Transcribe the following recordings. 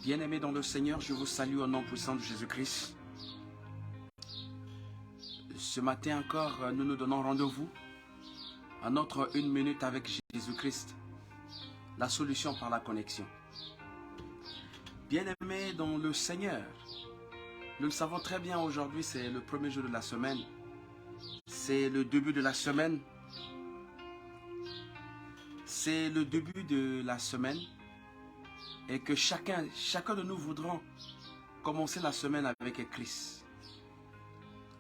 Bien-aimés dans le Seigneur, je vous salue au nom puissant de Jésus-Christ. Ce matin encore, nous nous donnons rendez-vous à notre 1 minute avec Jésus-Christ, la solution par la connexion. Bien-aimés dans le Seigneur, nous le savons très bien, aujourd'hui c'est le premier jour de la semaine. C'est le début de la semaine. C'est le début de la semaine. Et que chacun de nous voudrons commencer la semaine avec Christ.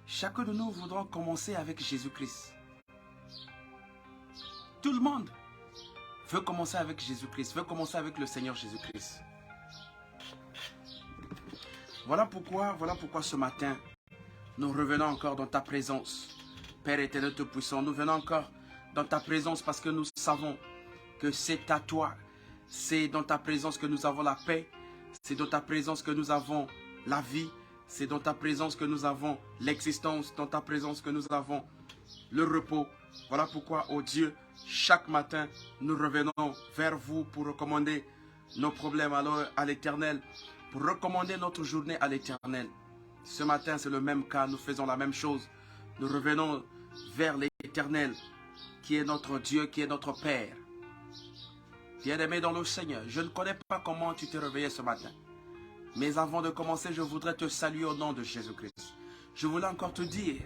Chacun de nous voudrons commencer avec Jésus-Christ. Tout le monde veut commencer avec Jésus-Christ, veut commencer avec le Seigneur Jésus-Christ. Voilà pourquoi ce matin, nous revenons encore dans ta présence. Père éternel tout-puissant, nous venons encore dans ta présence parce que nous savons que c'est à toi. C'est dans ta présence que nous avons la paix. C'est dans ta présence que nous avons la vie. C'est dans ta présence que nous avons l'existence. Dans ta présence que nous avons le repos. Voilà pourquoi, oh Dieu, chaque matin, nous revenons vers vous pour recommander nos problèmes à l'Éternel. Pour recommander notre journée à l'Éternel. Ce matin, c'est le même cas. Nous faisons la même chose. Nous revenons vers l'Éternel, qui est notre Dieu, qui est notre Père. Bien-aimé dans le Seigneur, je ne connais pas comment tu t'es réveillé ce matin. Mais avant de commencer, je voudrais te saluer au nom de Jésus-Christ. Je voulais encore te dire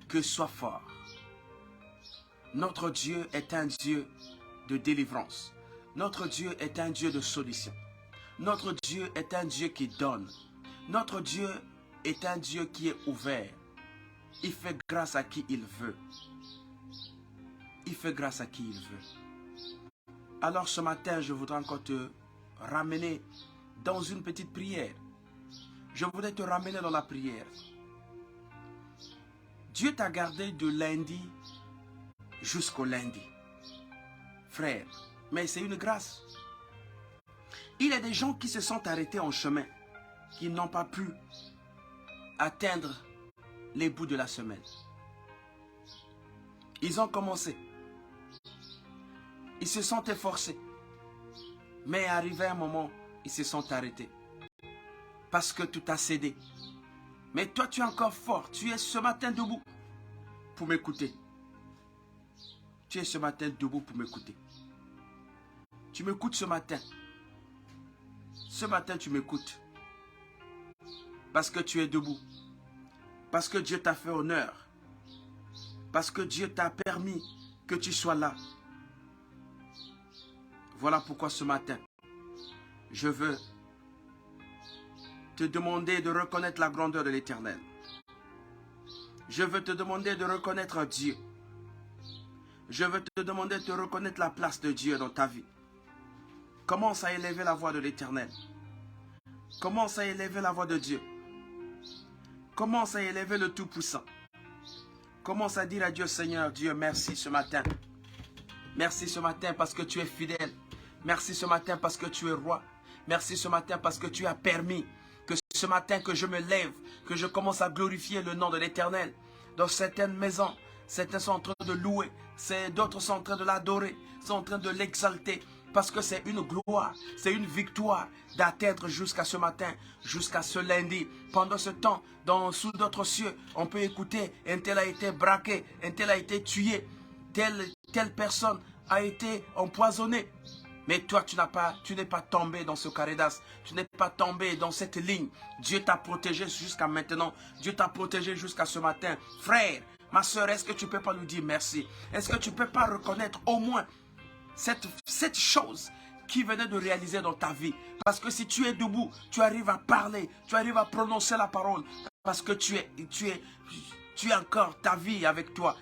que sois fort. Notre Dieu est un Dieu de délivrance. Notre Dieu est un Dieu de solution. Notre Dieu est un Dieu qui donne. Notre Dieu est un Dieu qui est ouvert. Il fait grâce à qui il veut. Il fait grâce à qui il veut. Alors ce matin, je voudrais encore te ramener dans une petite prière. Je voudrais te ramener dans la prière. Dieu t'a gardé de lundi jusqu'au lundi. Frère, mais c'est une grâce. Il y a des gens qui se sont arrêtés en chemin, qui n'ont pas pu atteindre les bouts de la semaine. Ils ont commencé. Ils se sont efforcés. Mais arrivé un moment, ils se sont arrêtés. Parce que tout a cédé. Mais toi, tu es encore fort. Tu es ce matin debout pour m'écouter. Tu es ce matin debout pour m'écouter. Tu m'écoutes ce matin. Ce matin, tu m'écoutes. Parce que tu es debout. Parce que Dieu t'a fait honneur. Parce que Dieu t'a permis que tu sois là. Voilà pourquoi ce matin, je veux te demander de reconnaître la grandeur de l'Éternel. Je veux te demander de reconnaître Dieu. Je veux te demander de reconnaître la place de Dieu dans ta vie. Commence à élever la voix de l'Éternel. Commence à élever la voix de Dieu. Commence à élever le Tout-Puissant. Commence à dire à Dieu, Seigneur, Dieu, merci ce matin. Merci ce matin parce que tu es fidèle. Merci ce matin parce que tu es roi. Merci ce matin parce que tu as permis que ce matin que je me lève, que je commence à glorifier le nom de l'Éternel. Dans certaines maisons, certains sont en train de louer, d'autres sont en train de l'adorer, sont en train de l'exalter. Parce que c'est une gloire, c'est une victoire d'atteindre jusqu'à ce matin, jusqu'à ce lundi. Pendant ce temps, sous d'autres cieux, on peut écouter, un tel a été braqué, un tel a été tué, telle personne a été empoisonnée. Mais toi, tu n'es pas tombé dans ce carré d'as. Tu n'es pas tombé dans cette ligne. Dieu t'a protégé jusqu'à maintenant. Dieu t'a protégé jusqu'à ce matin. Frère, ma soeur, est-ce que tu ne peux pas nous dire merci? Est-ce que tu ne peux pas reconnaître au moins cette chose qui venait de réaliser dans ta vie? Parce que si tu es debout, tu arrives à parler, tu arrives à prononcer la parole. Parce que tu as encore ta vie avec toi.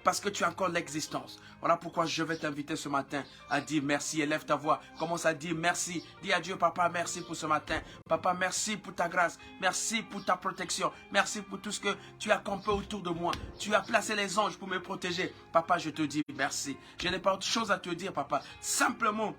Parce que tu as encore l'existence. Voilà pourquoi je vais t'inviter ce matin à dire merci. Élève ta voix. Commence à dire merci. Dis à Dieu, Papa, merci pour ce matin. Papa, merci pour ta grâce. Merci pour ta protection. Merci pour tout ce que tu as campé autour de moi. Tu as placé les anges pour me protéger. Papa, je te dis merci. Je n'ai pas autre chose à te dire, Papa. Simplement,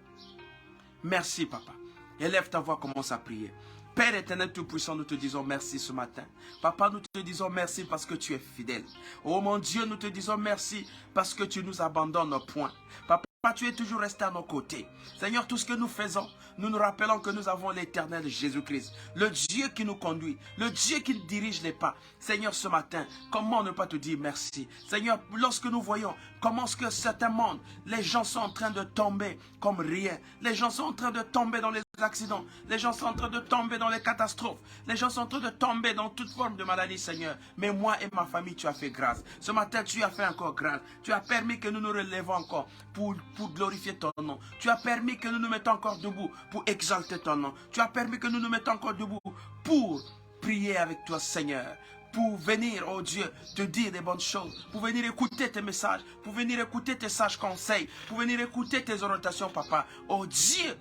merci, Papa. Élève ta voix, commence à prier. Père éternel tout-puissant, nous te disons merci ce matin. Papa, nous te disons merci parce que tu es fidèle. Oh mon Dieu, nous te disons merci parce que tu nous abandonnes point. Papa, tu es toujours resté à nos côtés. Seigneur, tout ce que nous faisons, nous nous rappelons que nous avons l'Éternel Jésus-Christ, le Dieu qui nous conduit, le Dieu qui dirige les pas. Seigneur, ce matin, comment ne pas te dire merci? Seigneur, lorsque nous voyons comment est-ce que certains mondes, les gens sont en train de tomber comme rien. Les gens sont en train de tomber dans les accidents. Les gens sont en train de tomber dans les catastrophes. Les gens sont en train de tomber dans toute forme de maladie, Seigneur. Mais moi et ma famille, tu as fait grâce. Ce matin, tu as fait encore grâce. Tu as permis que nous nous relevons encore pour glorifier ton nom. Tu as permis que nous nous mettons encore debout pour exalter ton nom. Tu as permis que nous nous mettons encore debout pour prier avec toi, Seigneur. Pour venir, oh Dieu, te dire des bonnes choses, pour venir écouter tes messages, pour venir écouter tes sages conseils, pour venir écouter tes orientations, Papa. Oh Dieu,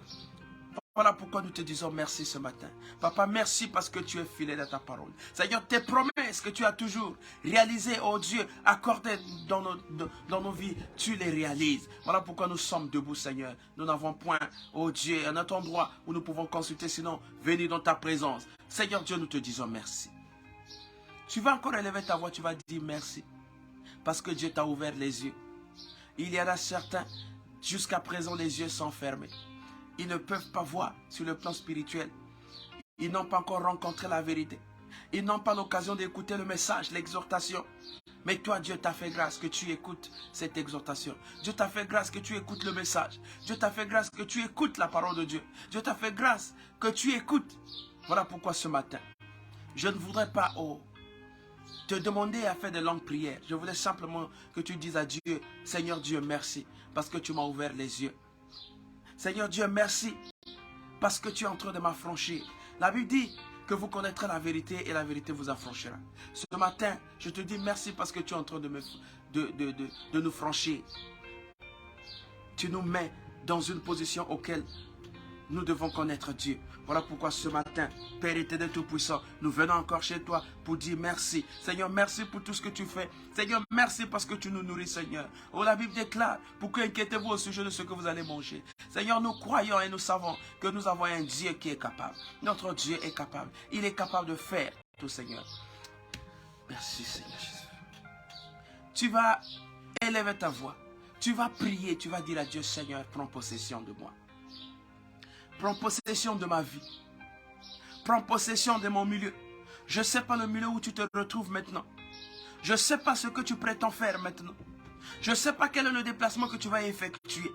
voilà pourquoi nous te disons merci ce matin. Papa, merci parce que tu es fidèle à ta parole. Seigneur, tes promesses que tu as toujours réalisées, oh Dieu, accordées dans nos vies, tu les réalises. Voilà pourquoi nous sommes debout, Seigneur. Nous n'avons point, oh Dieu, un autre endroit où nous pouvons consulter, sinon venir dans ta présence. Seigneur Dieu, nous te disons merci. Tu vas encore élever ta voix, tu vas dire merci. Parce que Dieu t'a ouvert les yeux. Il y en a certains, jusqu'à présent, les yeux sont fermés. Ils ne peuvent pas voir sur le plan spirituel. Ils n'ont pas encore rencontré la vérité. Ils n'ont pas l'occasion d'écouter le message, l'exhortation. Mais toi, Dieu t'a fait grâce que tu écoutes cette exhortation. Dieu t'a fait grâce que tu écoutes le message. Dieu t'a fait grâce que tu écoutes la parole de Dieu. Dieu t'a fait grâce que tu écoutes. Voilà pourquoi ce matin, je ne voudrais pas te demander à faire de longues prières. Je voulais simplement que tu dises à Dieu, Seigneur Dieu, merci parce que tu m'as ouvert les yeux. Seigneur Dieu, merci parce que tu es en train de m'affranchir. La Bible dit que vous connaîtrez la vérité et la vérité vous affranchira. Ce matin, je te dis merci parce que tu es en train de nous franchir. Tu nous mets dans une position auquel nous devons connaître Dieu. Voilà pourquoi ce matin, Père éternel tout-puissant, nous venons encore chez toi pour dire merci. Seigneur, merci pour tout ce que tu fais. Seigneur, merci parce que tu nous nourris, Seigneur. Oh, la Bible déclare, pourquoi inquiétez-vous au sujet de ce que vous allez manger. Seigneur, nous croyons et nous savons que nous avons un Dieu qui est capable. Notre Dieu est capable. Il est capable de faire tout, Seigneur. Merci, Seigneur Jésus. Tu vas élever ta voix. Tu vas prier. Tu vas dire à Dieu, Seigneur, prends possession de moi. Prends possession de ma vie. Prends possession de mon milieu. Je ne sais pas le milieu où tu te retrouves maintenant. Je ne sais pas ce que tu prétends faire maintenant. Je ne sais pas quel est le déplacement que tu vas effectuer.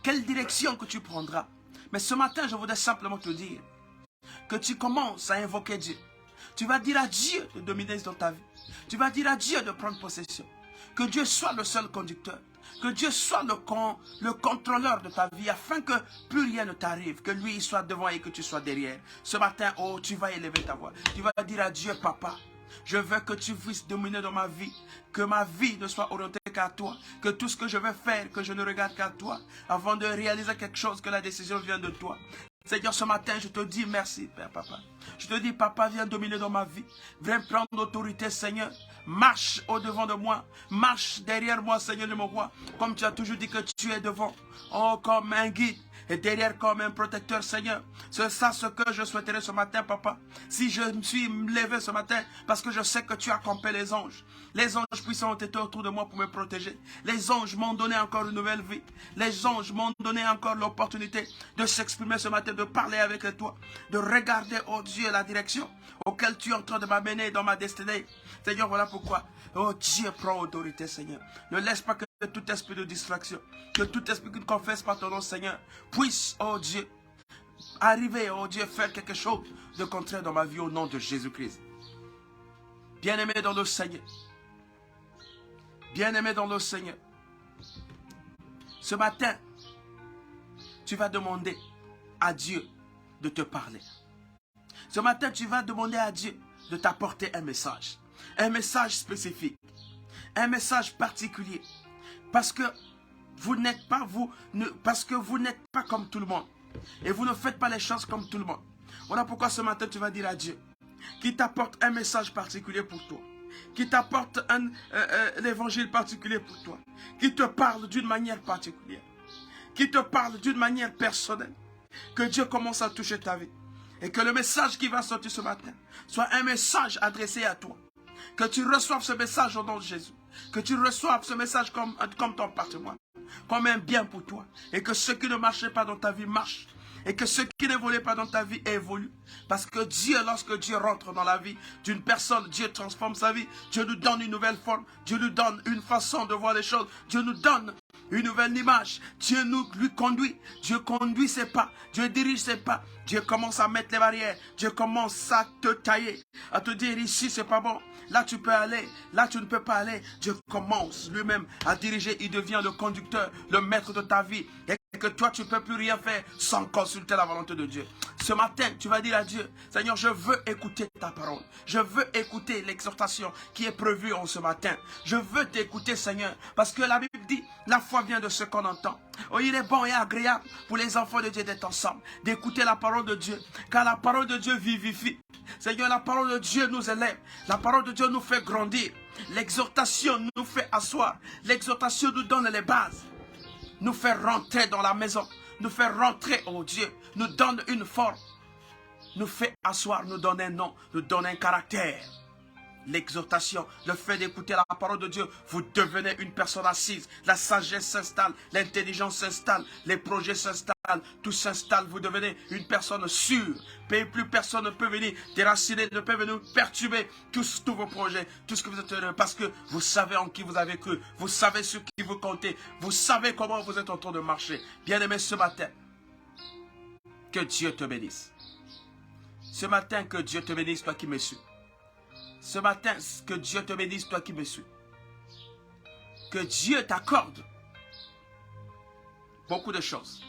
Quelle direction que tu prendras. Mais ce matin, je voudrais simplement te dire que tu commences à invoquer Dieu. Tu vas dire à Dieu de dominer dans ta vie. Tu vas dire à Dieu de prendre possession. Que Dieu soit le seul conducteur. Que Dieu soit le contrôleur de ta vie afin que plus rien ne t'arrive. Que lui soit devant et que tu sois derrière. Ce matin, oh, tu vas élever ta voix. Tu vas dire à Dieu, Papa, je veux que tu puisses dominer dans ma vie. Que ma vie ne soit orientée qu'à toi. Que tout ce que je vais faire, que je ne regarde qu'à toi. Avant de réaliser quelque chose, que la décision vienne de toi. Seigneur, ce matin, je te dis merci, Père, Papa. Je te dis, Papa, viens dominer dans ma vie. Viens prendre l'autorité, Seigneur. Marche au-devant de moi. Marche derrière moi, Seigneur de mon roi. Comme tu as toujours dit que tu es devant. Oh, comme un guide. Et derrière comme un protecteur, Seigneur. C'est ça ce que je souhaiterais ce matin, Papa. Si je me suis levé ce matin, parce que je sais que tu as campé les anges. Les anges puissants ont été autour de moi pour me protéger. Les anges m'ont donné encore une nouvelle vie. Les anges m'ont donné encore l'opportunité de s'exprimer ce matin, de parler avec toi, de regarder, oh Dieu, la direction auquel tu es en train de m'amener dans ma destinée. Seigneur, voilà pourquoi, oh Dieu, prends autorité, Seigneur. Ne laisse pas que tout esprit de distraction, que tout esprit qui ne confesse pas ton nom, Seigneur, puisse, oh Dieu, arriver, oh Dieu, faire quelque chose de contraire dans ma vie au nom de Jésus-Christ. Bien-aimé dans le Seigneur. Bien-aimé dans le Seigneur. Ce matin, tu vas demander à Dieu de te parler. Ce matin, tu vas demander à Dieu de t'apporter un message. Un message spécifique. Un message particulier. Parce que vous n'êtes pas comme tout le monde. Et vous ne faites pas les choses comme tout le monde. Voilà pourquoi ce matin tu vas dire à Dieu qui t'apporte un message particulier pour toi. Qui t'apporte l'évangile particulier pour toi. Qui te parle d'une manière particulière. Qui te parle d'une manière personnelle. Que Dieu commence à toucher ta vie. Et que le message qui va sortir ce matin soit un message adressé à toi. Que tu reçoives ce message au nom de Jésus. Que tu reçoives ce message comme ton patrimoine, comme un bien pour toi. Et que ce qui ne marchait pas dans ta vie marche. Et que ce qui n'évolue pas dans ta vie évolue. Parce que Dieu, lorsque Dieu rentre dans la vie d'une personne, Dieu transforme sa vie. Dieu nous donne une nouvelle forme. Dieu nous donne une façon de voir les choses. Dieu nous donne une nouvelle image. Dieu lui conduit. Dieu conduit ses pas. Dieu dirige ses pas. Dieu commence à mettre les barrières. Dieu commence à te tailler. À te dire ici c'est pas bon. Là tu peux aller. Là tu ne peux pas aller. Dieu commence lui-même à diriger. Il devient le conducteur, le maître de ta vie. Et que toi tu ne peux plus rien faire sans consulter la volonté de Dieu. Ce matin tu vas dire à Dieu, Seigneur, je veux écouter ta parole. Je veux écouter l'exhortation qui est prévue en ce matin. Je veux t'écouter, Seigneur, parce que la Bible dit, la foi vient de ce qu'on entend. Oh, il est bon et agréable pour les enfants de Dieu d'être ensemble, d'écouter la parole de Dieu, car la parole de Dieu vivifie. Seigneur, la parole de Dieu nous élève, la parole de Dieu nous fait grandir, l'exhortation nous fait asseoir, l'exhortation nous donne les bases, nous fait rentrer dans la maison, nous fait rentrer, oh Dieu, nous donne une forme, nous fait asseoir, nous donne un nom, nous donne un caractère. L'exhortation, le fait d'écouter la parole de Dieu, vous devenez une personne assise. La sagesse s'installe, l'intelligence s'installe, les projets s'installent, tout s'installe. Vous devenez une personne sûre. Plus personne ne peut venir déraciner, ne peut venir perturber tous vos projets, tout ce que vous êtes, parce que vous savez en qui vous avez cru, vous savez sur qui vous comptez, vous savez comment vous êtes en train de marcher. Bien-aimé, ce matin, que Dieu te bénisse. Ce matin, que Dieu te bénisse, toi qui me suis. Ce matin, que Dieu te bénisse, toi qui me suis. Que Dieu t'accorde beaucoup de choses.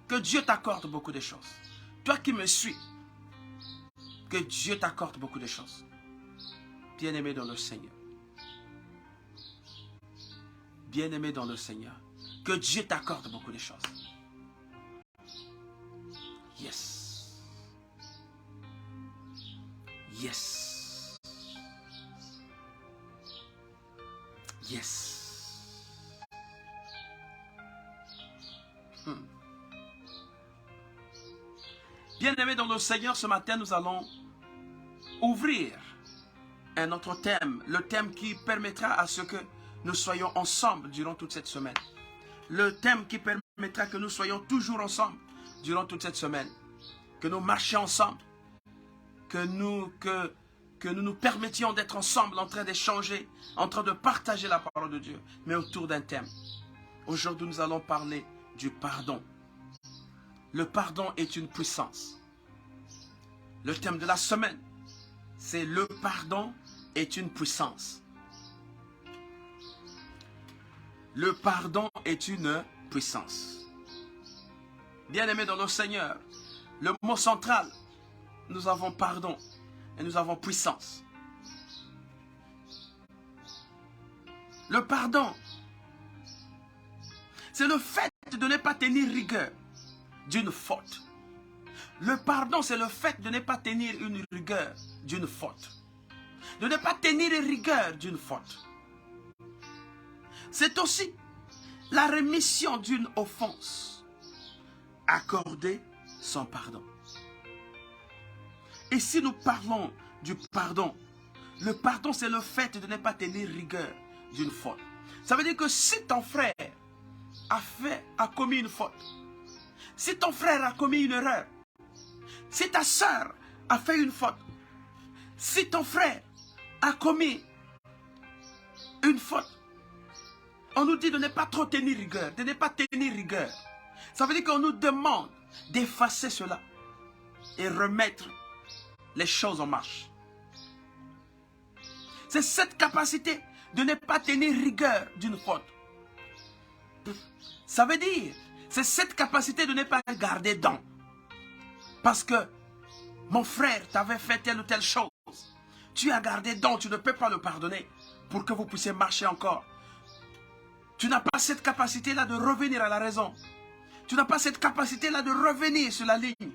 Que Dieu t'accorde beaucoup de choses. Toi qui me suis, que Dieu t'accorde beaucoup de choses. Bien-aimé dans le Seigneur. Bien-aimé dans le Seigneur. Que Dieu t'accorde beaucoup de choses. Yes. Yes. Yes. Bien-aimés dans le Seigneur, ce matin, nous allons ouvrir un autre thème. Le thème qui permettra à ce que nous soyons ensemble durant toute cette semaine. Le thème qui permettra que nous soyons toujours ensemble durant toute cette semaine. Que nous marchions ensemble. Que nous nous permettions d'être ensemble, en train d'échanger, en train de partager la parole de Dieu, mais autour d'un thème. Aujourd'hui, nous allons parler du pardon. Le pardon est une puissance. Le thème de la semaine, c'est le pardon est une puissance. Le pardon est une puissance. Bien-aimés dans le Seigneur, le mot central, nous avons pardon et nous avons puissance. Le pardon, c'est le fait de ne pas tenir rigueur d'une faute. Le pardon, c'est le fait de ne pas tenir une rigueur d'une faute. De ne pas tenir rigueur d'une faute. C'est aussi la rémission d'une offense. Accorder son pardon. Et si nous parlons du pardon, le pardon c'est le fait de ne pas tenir rigueur d'une faute. Ça veut dire que si ton frère a commis une faute, si ton frère a commis une erreur, si ta soeur a fait une faute, si ton frère a commis une faute, on nous dit de ne pas trop tenir rigueur, de ne pas tenir rigueur. Ça veut dire qu'on nous demande d'effacer cela et remettre les choses en marche. C'est cette capacité de ne pas tenir rigueur d'une faute. Ça veut dire, c'est cette capacité de ne pas garder dents. Parce que mon frère t'avait fait telle ou telle chose. Tu as gardé dents, tu ne peux pas le pardonner pour que vous puissiez marcher encore. Tu n'as pas cette capacité-là de revenir à la raison. Tu n'as pas cette capacité-là de revenir sur la ligne.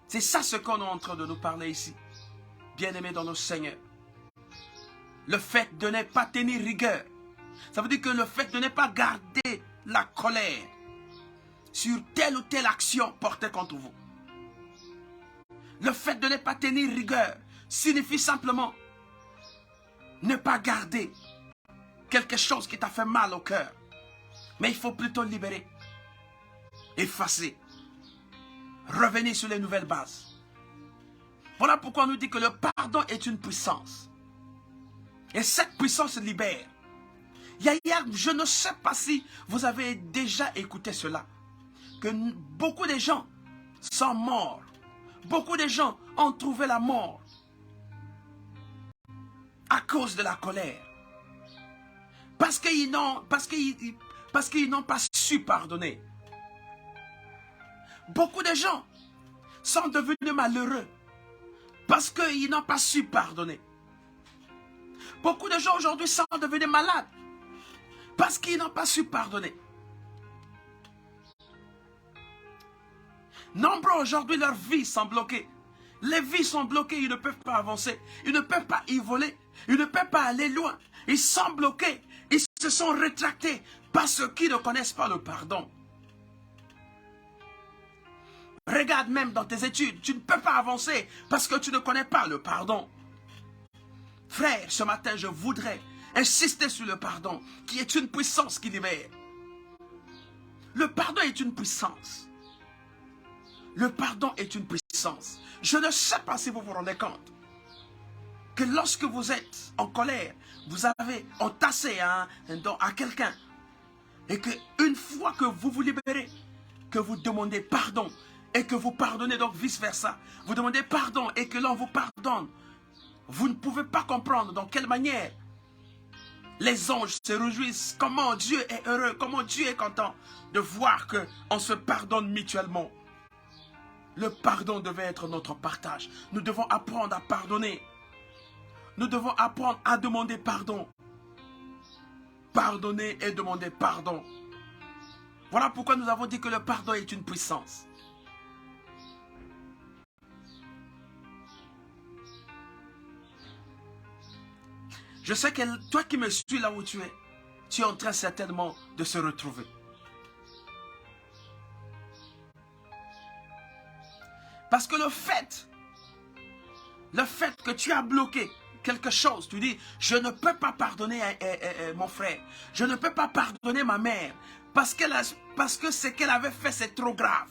C'est ça ce qu'on est en train de nous parler ici. Bien-aimés dans nos seigneurs. Le fait de ne pas tenir rigueur. Ça veut dire que le fait de ne pas garder la colère sur telle ou telle action portée contre vous. Le fait de ne pas tenir rigueur signifie simplement ne pas garder quelque chose qui t'a fait mal au cœur. Mais il faut plutôt libérer, effacer, revenir sur les nouvelles bases. Voilà pourquoi on nous dit que le pardon est une puissance. Et cette puissance libère. Je ne sais pas si vous avez déjà écouté cela, que beaucoup de gens sont morts. Beaucoup de gens ont trouvé la mort à cause de la colère. Parce qu'ils n'ont pas su pardonner. Beaucoup de gens sont devenus malheureux parce qu'ils n'ont pas su pardonner. Beaucoup de gens aujourd'hui sont devenus malades parce qu'ils n'ont pas su pardonner. Nombreux aujourd'hui, leurs vies sont bloquées. Les vies sont bloquées, ils ne peuvent pas avancer. Ils ne peuvent pas y voler. Ils ne peuvent pas aller loin. Ils sont bloqués. Ils se sont rétractés parce qu'ils ne connaissent pas le pardon. Regarde même dans tes études, tu ne peux pas avancer parce que tu ne connais pas le pardon. Frère, ce matin, je voudrais insister sur le pardon, qui est une puissance qui libère. Le pardon est une puissance. Le pardon est une puissance. Je ne sais pas si vous vous rendez compte que lorsque vous êtes en colère, vous avez entassé à quelqu'un, et qu'une fois que vous vous libérez, que vous demandez pardon, et que vous pardonnez, donc vice versa, vous demandez pardon et que l'on vous pardonne, vous ne pouvez pas comprendre dans quelle manière les anges se réjouissent, comment Dieu est heureux, comment Dieu est content de voir qu'on se pardonne mutuellement. Le pardon devait être notre partage. Nous devons apprendre à pardonner. Nous devons apprendre à demander pardon. Pardonner et demander pardon. Voilà pourquoi nous avons dit que le pardon est une puissance. Je sais que toi qui me suis là où tu es en train certainement de se retrouver. Parce que le fait que tu as bloqué quelque chose, tu dis, je ne peux pas pardonner mon frère, je ne peux pas pardonner ma mère, parce que ce qu'elle avait fait, c'est trop grave.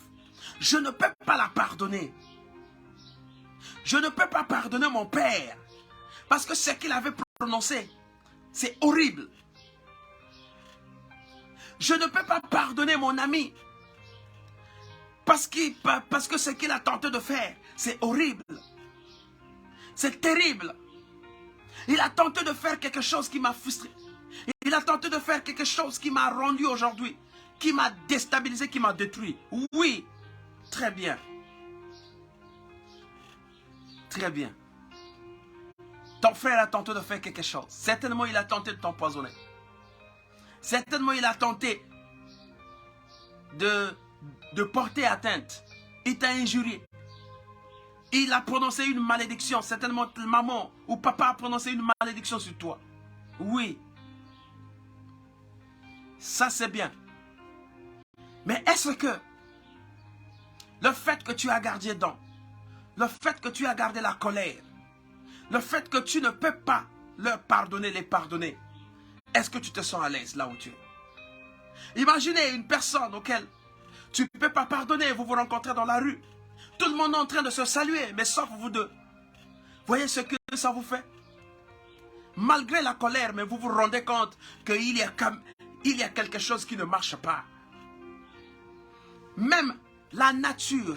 Je ne peux pas la pardonner. Je ne peux pas pardonner mon père, parce que ce qu'il avait prononcé, c'est horrible. Je ne peux pas pardonner mon ami, parce que ce qu'il a tenté de faire, c'est horrible. C'est terrible. Il a tenté de faire quelque chose qui m'a frustré. Il a tenté de faire quelque chose qui m'a rendu aujourd'hui, qui m'a déstabilisé, qui m'a détruit. Oui, très bien. Très bien. Ton frère a tenté de faire quelque chose. Certainement, il a tenté de t'empoisonner. Certainement, il a tenté de porter atteinte. Il t'a injurié. Il a prononcé une malédiction. Certainement, maman ou papa a prononcé une malédiction sur toi. Oui. Ça, c'est bien. Mais est-ce que le fait que tu as gardé dedans, le fait que tu as gardé la colère, le fait que tu ne peux pas leur pardonner, les pardonner, est-ce que tu te sens à l'aise là où tu es? Imaginez une personne auquel tu ne peux pas pardonner, vous vous rencontrez dans la rue. Tout le monde est en train de se saluer, mais sauf vous deux. Voyez ce que ça vous fait? Malgré la colère, mais vous vous rendez compte qu'il y a quelque chose qui ne marche pas. Même la nature,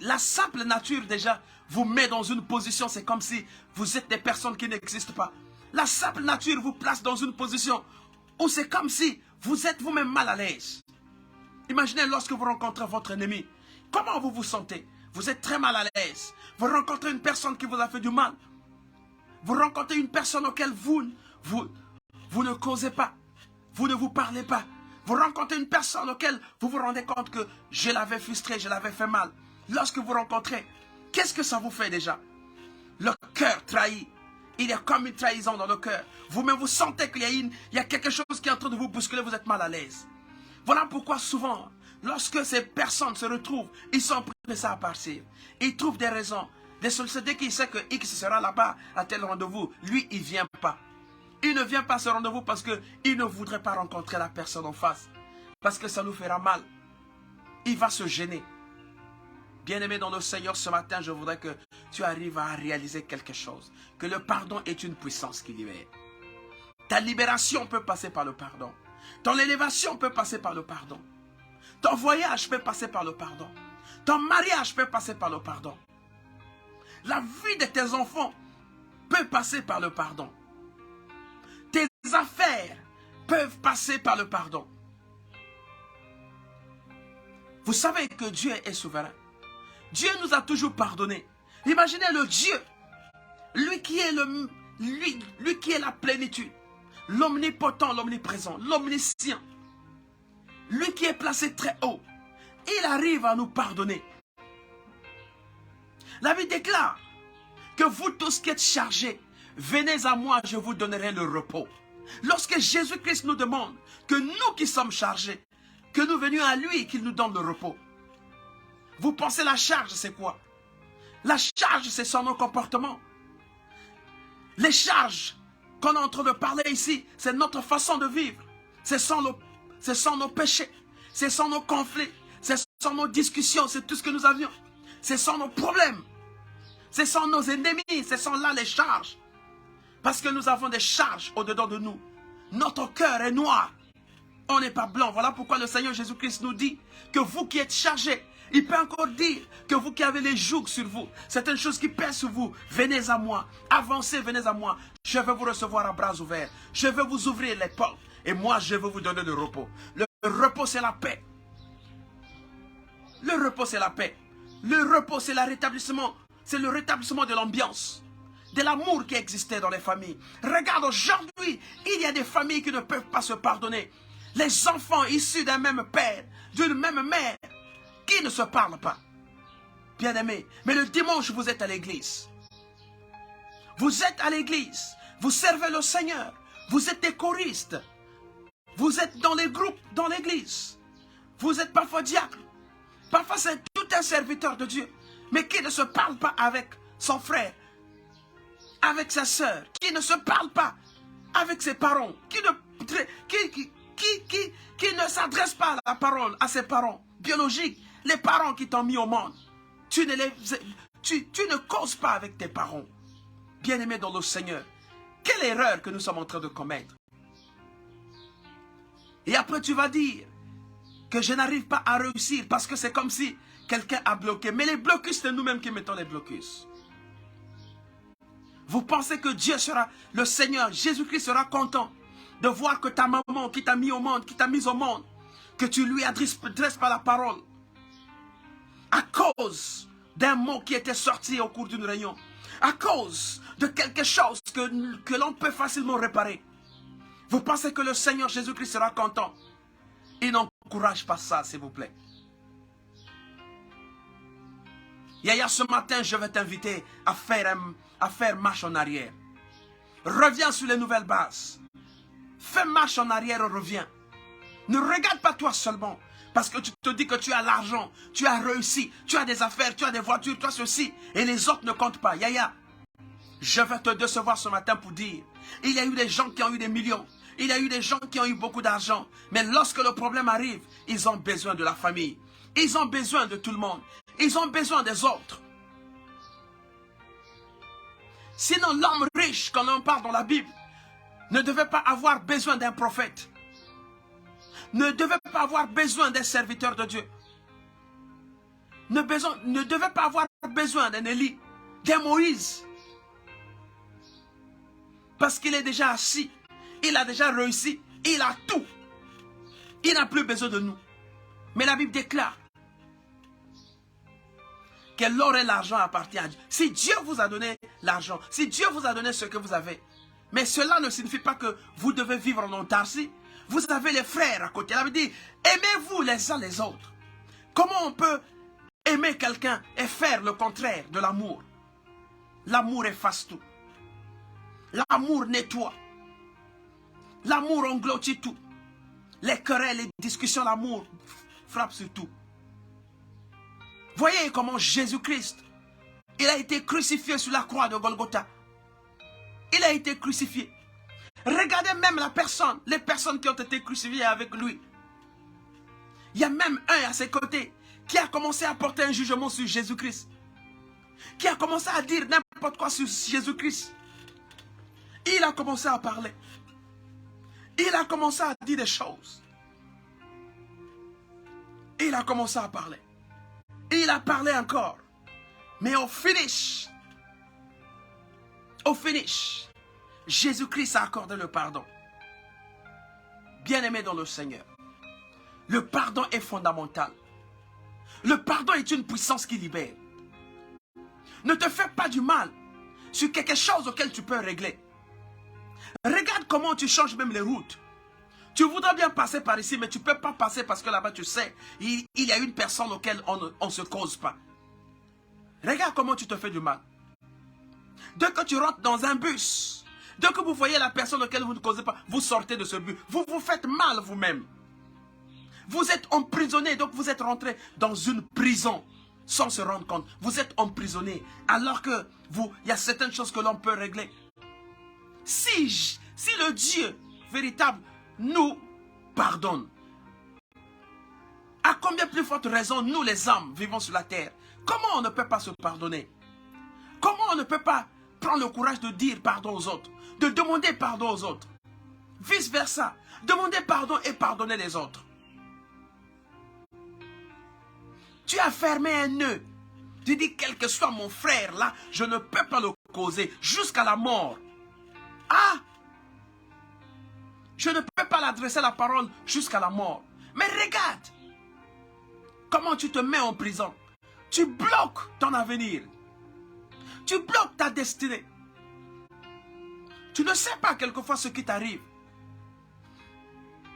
la simple nature déjà, vous met dans une position, c'est comme si vous êtes des personnes qui n'existent pas. La simple nature vous place dans une position où c'est comme si vous êtes vous-même mal à l'aise. Imaginez lorsque vous rencontrez votre ennemi. Comment vous vous sentez? Vous êtes très mal à l'aise. Vous rencontrez une personne qui vous a fait du mal. Vous rencontrez une personne auquel vous ne causez pas. Vous ne vous parlez pas. Vous rencontrez une personne auquel vous vous rendez compte que je l'avais frustré, je l'avais fait mal. Lorsque vous rencontrez, qu'est-ce que ça vous fait déjà? Le cœur trahi. Il y a comme une trahison dans le cœur. Vous-même, vous sentez qu'il y a quelque chose qui est en train de vous bousculer, vous êtes mal à l'aise. Voilà pourquoi souvent, lorsque ces personnes se retrouvent, ils sont pressés à partir. Ils trouvent des raisons. Des sociétés qui savent que X sera là-bas à tel rendez-vous. Lui, il ne vient pas. Il ne vient pas à ce rendez-vous parce qu'il ne voudrait pas rencontrer la personne en face. Parce que ça nous fera mal. Il va se gêner. Bien-aimé dans le Seigneur, ce matin, je voudrais que tu arrives à réaliser quelque chose. Que le pardon est une puissance qui libère. Ta libération peut passer par le pardon. Ton élévation peut passer par le pardon. Ton voyage peut passer par le pardon. Ton mariage peut passer par le pardon. La vie de tes enfants peut passer par le pardon. Tes affaires peuvent passer par le pardon. Vous savez que Dieu est souverain. Dieu nous a toujours pardonné. Imaginez le Dieu, lui qui est la plénitude, l'omnipotent, l'omniprésent, l'omniscient, lui qui est placé très haut. Il arrive à nous pardonner. La Bible déclare que vous tous qui êtes chargés, venez à moi, je vous donnerai le repos. Lorsque Jésus-Christ nous demande que nous qui sommes chargés, que nous venions à lui et qu'il nous donne le repos. Vous pensez la charge, c'est quoi? La charge, c'est sur nos comportements. Les charges qu'on est en train de parler ici, c'est notre façon de vivre. C'est sans nos péchés, c'est sans nos conflits, c'est sans nos discussions, c'est tout ce que nous avions. C'est sans nos problèmes, c'est sans nos ennemis, c'est sans là les charges. Parce que nous avons des charges au-dedans de nous. Notre cœur est noir. On n'est pas blanc. Voilà pourquoi le Seigneur Jésus-Christ nous dit que vous qui êtes chargés, il peut encore dire que vous qui avez les jougs sur vous, certaines choses qui pèsent sur vous, venez à moi, avancez, venez à moi. Je vais vous recevoir à bras ouverts. Je vais vous ouvrir les portes. Et moi, je vais vous donner le repos. Le repos, c'est la paix. Le repos, c'est la paix. Le repos, c'est le rétablissement. C'est le rétablissement de l'ambiance, de l'amour qui existait dans les familles. Regarde, aujourd'hui, il y a des familles qui ne peuvent pas se pardonner. Les enfants issus d'un même père, d'une même mère, qui ne se parlent pas. Bien-aimés, mais le dimanche, vous êtes à l'église. Vous êtes à l'église. Vous servez le Seigneur. Vous êtes des choristes. Vous êtes dans les groupes, dans l'église. Vous êtes parfois diacre. Parfois, c'est tout un serviteur de Dieu. Mais qui ne se parle pas avec son frère, avec sa sœur, qui ne se parle pas avec ses parents, qui ne s'adresse pas à la parole, à ses parents biologiques, les parents qui t'ont mis au monde. Tu ne causes pas avec tes parents. Bien-aimés dans le Seigneur, quelle erreur que nous sommes en train de commettre. Et après tu vas dire que je n'arrive pas à réussir parce que c'est comme si quelqu'un a bloqué. Mais les blocus, c'est nous-mêmes qui mettons les blocus. Vous pensez que Dieu sera, le Seigneur, Jésus-Christ sera content de voir que ta maman qui t'a mis au monde, qui t'a mis au monde, que tu lui adresses pas la parole à cause d'un mot qui était sorti au cours d'une réunion, à cause de quelque chose que l'on peut facilement réparer. Vous pensez que le Seigneur Jésus-Christ sera content? Il n'encourage pas ça, s'il vous plaît. Yaya, ce matin, je vais t'inviter à faire marche en arrière. Reviens sur les nouvelles bases. Fais marche en arrière et reviens. Ne regarde pas toi seulement. Parce que tu te dis que tu as l'argent, tu as réussi, tu as des affaires, tu as des voitures, tu as ceci. Et les autres ne comptent pas. Yaya, je vais te décevoir ce matin pour dire, il y a eu des gens qui ont eu des millions. Il y a eu des gens qui ont eu beaucoup d'argent. Mais lorsque le problème arrive, ils ont besoin de la famille. Ils ont besoin de tout le monde. Ils ont besoin des autres. Sinon, l'homme riche, quand on parle dans la Bible, ne devait pas avoir besoin d'un prophète. Ne devait pas avoir besoin d'un serviteur de Dieu. Ne devait pas avoir besoin d'un Élie, d'un Moïse. Parce qu'il est déjà assis. Il a déjà réussi. Il a tout. Il n'a plus besoin de nous. Mais la Bible déclare que l'or et l'argent appartiennent à Dieu. Si Dieu vous a donné l'argent, si Dieu vous a donné ce que vous avez, mais cela ne signifie pas que vous devez vivre en autarcie. Vous avez les frères à côté. La Bible dit, aimez-vous les uns les autres. Comment on peut aimer quelqu'un et faire le contraire de l'amour? L'amour efface tout. L'amour nettoie. L'amour engloutit tout. Les querelles, les discussions, l'amour frappe sur tout. Voyez comment Jésus-Christ, Il a été crucifié sur la croix de Golgotha. Il a été crucifié. Regardez même les personnes qui ont été crucifiées avec lui. Il y a même un à ses côtés qui a commencé à porter un jugement sur Jésus-Christ. Qui a commencé à dire n'importe quoi sur Jésus-Christ. Il a commencé à parler. Il a commencé à dire des choses. Il a commencé à parler. Il a parlé encore. Mais au finish, Jésus-Christ a accordé le pardon. Bien-aimé dans le Seigneur, le pardon est fondamental. Le pardon est une puissance qui libère. Ne te fais pas du mal sur quelque chose auquel tu peux régler. Regarde comment tu changes même les routes. Tu voudrais bien passer par ici, mais tu ne peux pas passer parce que là-bas, tu sais, il y a une personne auquel on ne se cause pas. Regarde comment tu te fais du mal. Dès que tu rentres dans un bus, dès que vous voyez la personne auquel vous ne causez pas, vous sortez de ce bus. Vous vous faites mal vous-même. Vous êtes emprisonné, donc vous êtes rentré dans une prison sans se rendre compte. Vous êtes emprisonné alors que il y a certaines choses que l'on peut régler. Si le Dieu véritable nous pardonne, à combien plus forte raison nous les hommes vivons sur la terre? Comment on ne peut pas se pardonner? Comment on ne peut pas prendre le courage de dire pardon aux autres, de demander pardon aux autres? Vice versa, demander pardon et pardonner les autres. Tu as fermé un nœud. Tu dis quel que soit mon frère là, je ne peux pas le causer jusqu'à la mort. Ah! Je ne peux pas l'adresser la parole jusqu'à la mort. Mais regarde comment tu te mets en prison. Tu bloques ton avenir. Tu bloques ta destinée. Tu ne sais pas quelquefois ce qui t'arrive.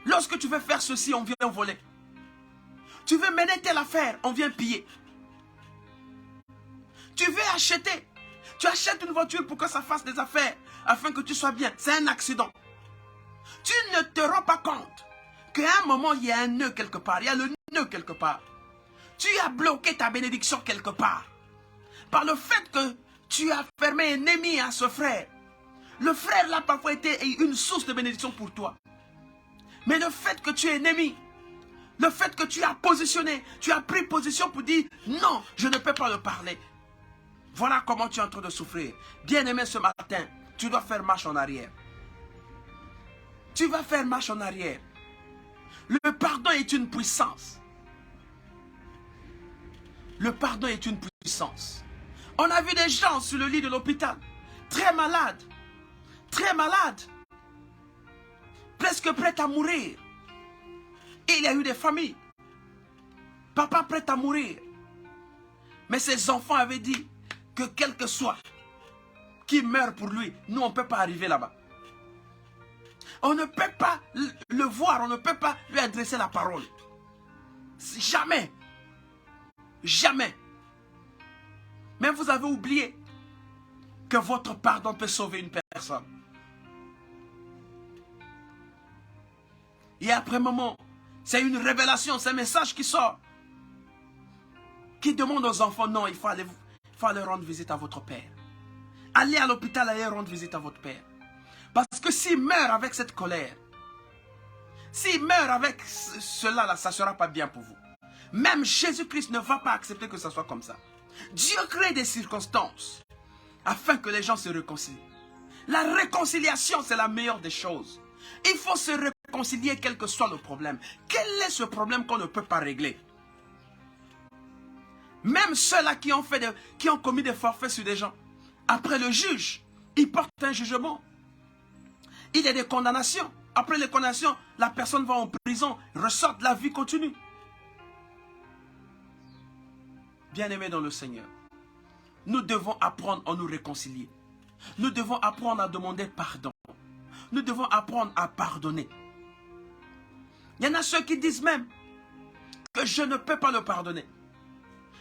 Lorsque tu veux faire ceci, on vient voler. Tu veux mener telle affaire, on vient piller. Tu veux acheter. Tu achètes une voiture pour que ça fasse des affaires, afin que tu sois bien. C'est un accident. Tu ne te rends pas compte qu'à un moment, il y a un nœud quelque part. Il y a le nœud quelque part. Tu as bloqué ta bénédiction quelque part. Par le fait que tu as fermé un ennemi à ce frère. Le frère là parfois été une source de bénédiction pour toi. Mais le fait que tu es ennemi, le fait que tu as positionné, tu as pris position pour dire non, je ne peux pas le parler. Voilà comment tu es en train de souffrir. Bien-aimé, ce matin, tu dois faire marche en arrière. Tu vas faire marche en arrière. Le pardon est une puissance. Le pardon est une puissance. On a vu des gens sur le lit de l'hôpital, très malades, presque prêts à mourir. Et il y a eu des familles, papa prêt à mourir. Mais ses enfants avaient dit que quel que soit qui meurt pour lui, nous on ne peut pas arriver là-bas. On ne peut pas le voir, on ne peut pas lui adresser la parole. Jamais. Jamais. Mais vous avez oublié que votre pardon peut sauver une personne. Et après un moment, c'est une révélation, c'est un message qui sort. Qui demande aux enfants, non, il faut aller rendre visite à votre père. Allez à l'hôpital, allez rendre visite à votre père. Parce que s'il meurt avec cette colère, s'il meurt avec cela, là, ça ne sera pas bien pour vous. Même Jésus-Christ ne va pas accepter que ça soit comme ça. Dieu crée des circonstances afin que les gens se réconcilient. La réconciliation, c'est la meilleure des choses. Il faut se réconcilier quel que soit le problème. Quel est ce problème qu'on ne peut pas régler? Même ceux-là qui ont commis des forfaits sur des gens, après le juge, ils portent un jugement. Il y a des condamnations. Après les condamnations, la personne va en prison, ressort de la vie continue. Bien-aimés dans le Seigneur, nous devons apprendre à nous réconcilier. Nous devons apprendre à demander pardon. Nous devons apprendre à pardonner. Il y en a ceux qui disent même que je ne peux pas le pardonner.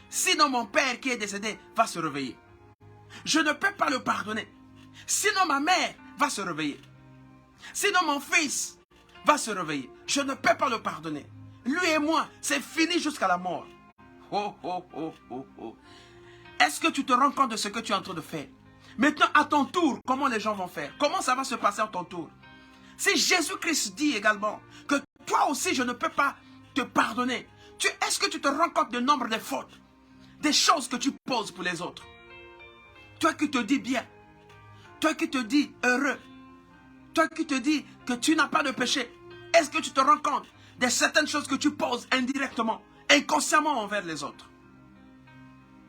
Sinon mon père qui est décédé va se réveiller. Je ne peux pas le pardonner. Sinon ma mère va se réveiller. Sinon mon fils va se réveiller. Je ne peux pas le pardonner. Lui et moi, c'est fini jusqu'à la mort. Oh, oh, oh, oh, oh. Est-ce que tu te rends compte de ce que tu es en train de faire? Maintenant, à ton tour, comment les gens vont faire? Comment ça va se passer à ton tour? Si Jésus-Christ dit également que toi aussi, je ne peux pas te pardonner, est-ce que tu te rends compte du nombre de fautes, des choses que tu poses pour les autres? Toi qui te dis bien, toi qui te dis heureux, toi qui te dis que tu n'as pas de péché, est-ce que tu te rends compte de certaines choses que tu poses indirectement, inconsciemment envers les autres?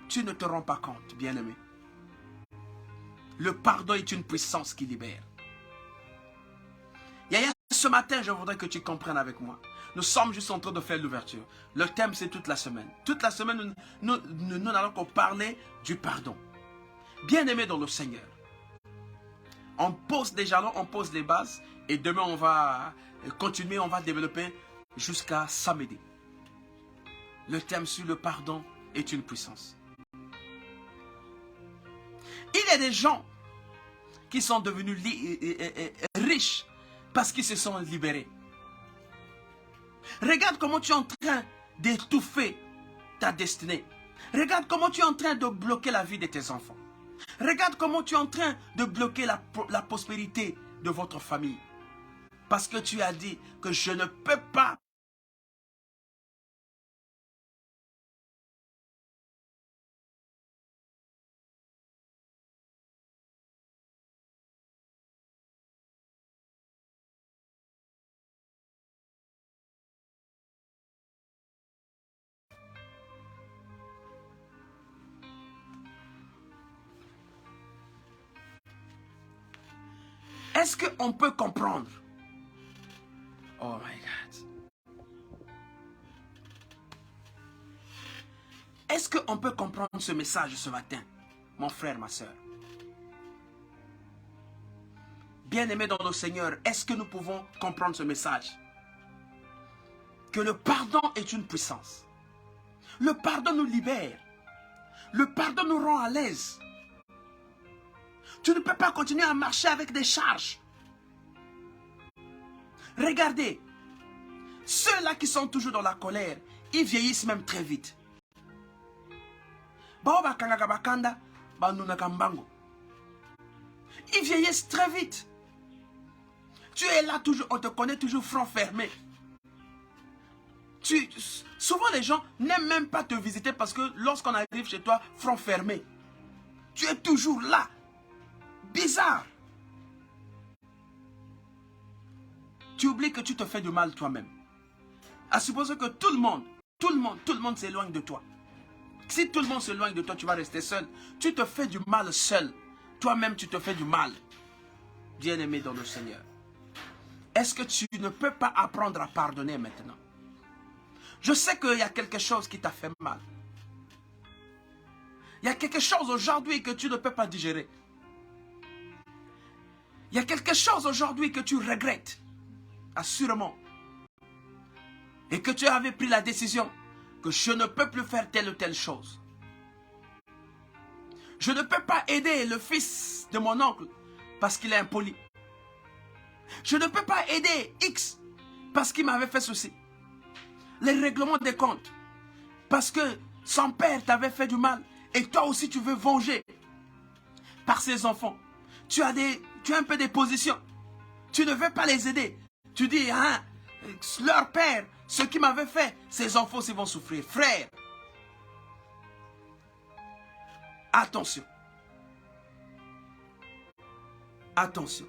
Tu ne te rends pas compte, bien-aimé. Le pardon est une puissance qui libère. Yaya, ce matin, je voudrais que tu comprennes avec moi. Nous sommes juste en train de faire l'ouverture. Le thème, c'est toute la semaine. Toute la semaine, nous n'allons que parler du pardon. Bien-aimé dans le Seigneur, on pose des jalons, on pose les bases. Et demain, on va continuer, on va développer jusqu'à samedi. Le thème sur le pardon est une puissance. Il y a des gens qui sont devenus riches parce qu'ils se sont libérés. Regarde comment tu es en train d'étouffer ta destinée. Regarde comment tu es en train de bloquer la vie de tes enfants. Regarde comment tu es en train de bloquer la prospérité de votre famille. Parce que tu as dit que je ne peux pas. Est-ce qu'on peut comprendre? Oh my God. Est-ce qu'on peut comprendre ce message ce matin, mon frère, ma soeur? Bien-aimés dans le Seigneur, est-ce que nous pouvons comprendre ce message? Que le pardon est une puissance. Le pardon nous libère. Le pardon nous rend à l'aise. Tu ne peux pas continuer à marcher avec des charges. Regardez, ceux-là qui sont toujours dans la colère, ils vieillissent même très vite. Ils vieillissent très vite. Tu es là toujours, on te connaît toujours front fermé. Souvent les gens n'aiment même pas te visiter parce que lorsqu'on arrive chez toi, front fermé, tu es toujours là. Bizarre. Tu oublies que tu te fais du mal toi-même. À supposer que tout le monde s'éloigne de toi. Si tout le monde s'éloigne de toi, tu vas rester seul. Tu te fais du mal seul. Toi-même, tu te fais du mal. Bien-aimé dans le Seigneur. Est-ce que tu ne peux pas apprendre à pardonner maintenant? Je sais qu'il y a quelque chose qui t'a fait mal. Il y a quelque chose aujourd'hui que tu ne peux pas digérer. Il y a quelque chose aujourd'hui que tu regrettes. Assurément. Et que tu avais pris la décision que je ne peux plus faire telle ou telle chose. Je ne peux pas aider le fils de mon oncle parce qu'il est impoli. Je ne peux pas aider X parce qu'il m'avait fait ceci. Les règlements des comptes. Parce que son père t'avait fait du mal et toi aussi tu veux venger par ses enfants. Tu as un peu des positions. Tu ne veux pas les aider. Tu dis, hein, leur père, ce qu'il m'avait fait, ses enfants aussi vont souffrir. Frère, attention. Attention.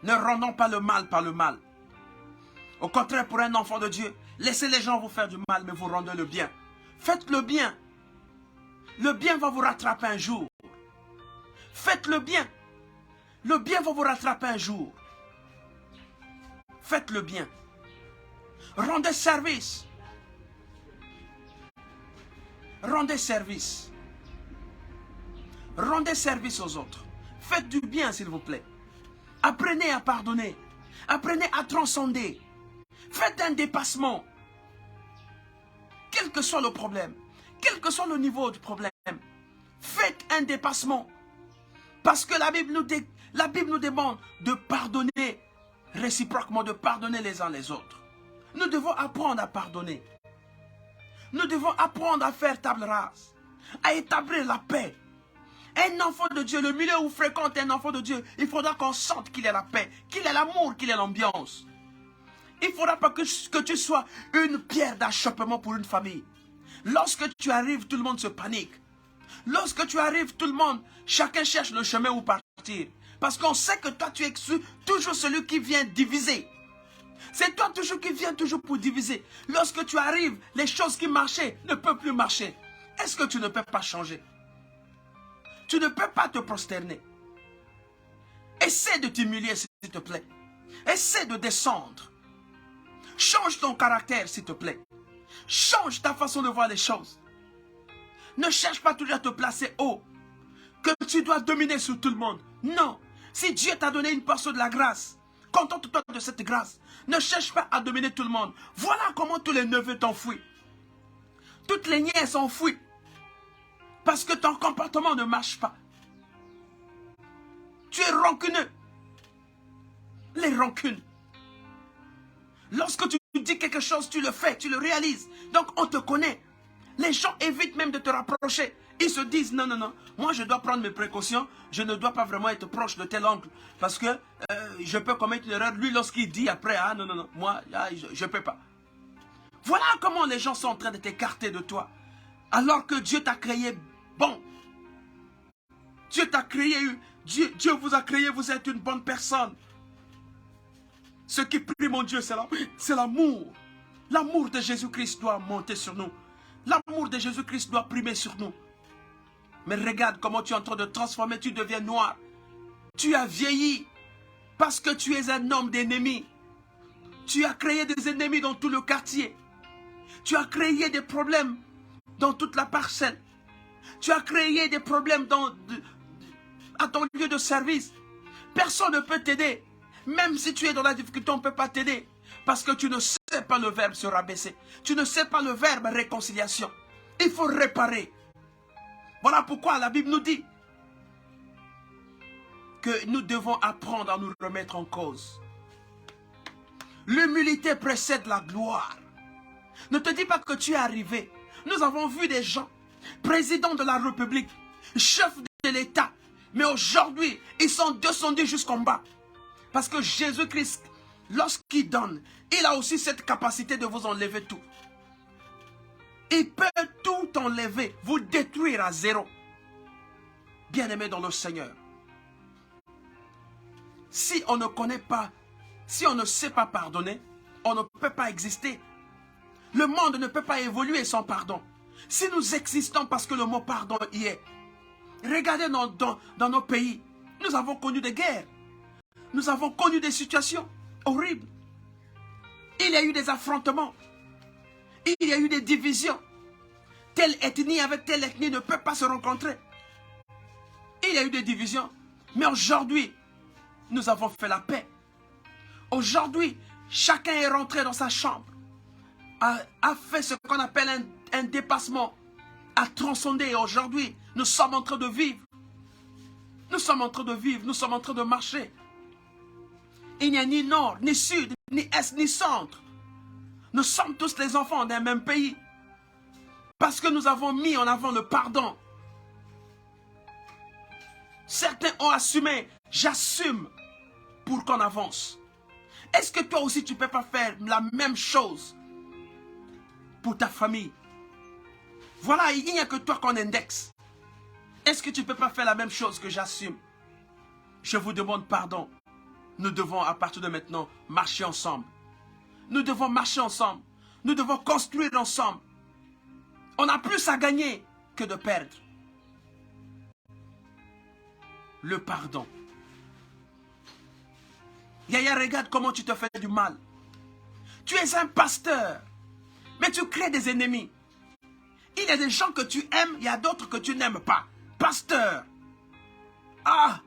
Ne rendons pas le mal par le mal. Au contraire, pour un enfant de Dieu, laissez les gens vous faire du mal, mais vous rendez le bien. Faites le bien. Le bien va vous rattraper un jour. Faites le bien. Le bien va vous rattraper un jour. Faites le bien. Rendez service. Rendez service. Rendez service aux autres. Faites du bien, s'il vous plaît. Apprenez à pardonner. Apprenez à transcender. Faites un dépassement. Quel que soit le problème. Quel que soit le niveau du problème. Faites un dépassement. Parce que la Bible nous demande de pardonner réciproquement, de pardonner les uns les autres. Nous devons apprendre à pardonner. Nous devons apprendre à faire table rase, à établir la paix. Un enfant de Dieu, le milieu où fréquente un enfant de Dieu, il faudra qu'on sente qu'il ait la paix, qu'il ait l'amour, qu'il ait l'ambiance. Il ne faudra pas que tu sois une pierre d'achoppement pour une famille. Lorsque tu arrives, tout le monde se panique. Lorsque tu arrives, tout le monde, chacun cherche le chemin où partir. Parce qu'on sait que toi, tu es toujours celui qui vient diviser. C'est toi toujours qui viens toujours pour diviser. Lorsque tu arrives, les choses qui marchaient ne peuvent plus marcher. Est-ce que tu ne peux pas changer? Tu ne peux pas te prosterner. Essaie de t'humilier, s'il te plaît. Essaie de descendre. Change ton caractère, s'il te plaît. Change ta façon de voir les choses. Ne cherche pas toujours à te placer haut. Que tu dois dominer sur tout le monde. Non. Si Dieu t'a donné une portion de la grâce, contente-toi de cette grâce. Ne cherche pas à dominer tout le monde. Voilà comment tous les neveux t'enfuient. Toutes les nièces s'enfuient. Parce que ton comportement ne marche pas. Tu es rancuneux. Les rancunes. Lorsque tu dis quelque chose, tu le fais, tu le réalises. Donc on te connaît. Les gens évitent même de te rapprocher. Ils se disent, non, non, non, moi je dois prendre mes précautions. Je ne dois pas vraiment être proche de tel oncle. Parce que je peux commettre une erreur. Lui, lorsqu'il dit après, ah non, non, non, moi, je ne peux pas. Voilà comment les gens sont en train de t'écarter de toi. Alors que Dieu t'a créé bon. Dieu t'a créé, Dieu vous a créé, vous êtes une bonne personne. Ce qui prime mon Dieu, c'est l'amour. L'amour de Jésus-Christ doit monter sur nous. L'amour de Jésus-Christ doit primer sur nous. Mais regarde comment tu es en train de transformer, tu deviens noir. Tu as vieilli parce que tu es un homme d'ennemis. Tu as créé des ennemis dans tout le quartier. Tu as créé des problèmes dans toute la parcelle. Tu as créé des problèmes à ton lieu de service. Personne ne peut t'aider. Même si tu es dans la difficulté, on ne peut pas t'aider. Parce que tu ne sais pas le verbe se rabaisser. Tu ne sais pas le verbe réconciliation. Il faut réparer. Voilà pourquoi la Bible nous dit que nous devons apprendre à nous remettre en cause. L'humilité précède la gloire. Ne te dis pas que tu es arrivé. Nous avons vu des gens, présidents de la République, chefs de l'État. Mais aujourd'hui, ils sont descendus jusqu'en bas. Parce que Jésus-Christ, lorsqu'il donne, il a aussi cette capacité de vous enlever tout. Il peut tout enlever, vous détruire à zéro. Bien-aimés dans le Seigneur. Si on ne connaît pas, si on ne sait pas pardonner, on ne peut pas exister. Le monde ne peut pas évoluer sans pardon. Si nous existons parce que le mot pardon y est, regardez dans nos pays, nous avons connu des guerres. Nous avons connu des situations horribles. Il y a eu des affrontements. Il y a eu des divisions. Telle ethnie avec telle ethnie ne peut pas se rencontrer. Il y a eu des divisions. Mais aujourd'hui, nous avons fait la paix. Aujourd'hui, chacun est rentré dans sa chambre. A fait ce qu'on appelle un dépassement. A transcendé. Et aujourd'hui, nous sommes en train de vivre. Nous sommes en train de vivre. Nous sommes en train de marcher. Il n'y a ni nord, ni sud, ni est, ni centre. Nous sommes tous les enfants d'un même pays. Parce que nous avons mis en avant le pardon. Certains ont assumé, j'assume pour qu'on avance. Est-ce que toi aussi tu ne peux pas faire la même chose pour ta famille? Voilà, il n'y a que toi qu'on indexe. Est-ce que tu ne peux pas faire la même chose que j'assume? Je vous demande pardon. Nous devons à partir de maintenant marcher ensemble. Nous devons marcher ensemble. Nous devons construire ensemble. On a plus à gagner que de perdre. Le pardon. Yaya, regarde comment tu te fais du mal. Tu es un pasteur, mais tu crées des ennemis. Il y a des gens que tu aimes, il y a d'autres que tu n'aimes pas. Pasteur. Ah.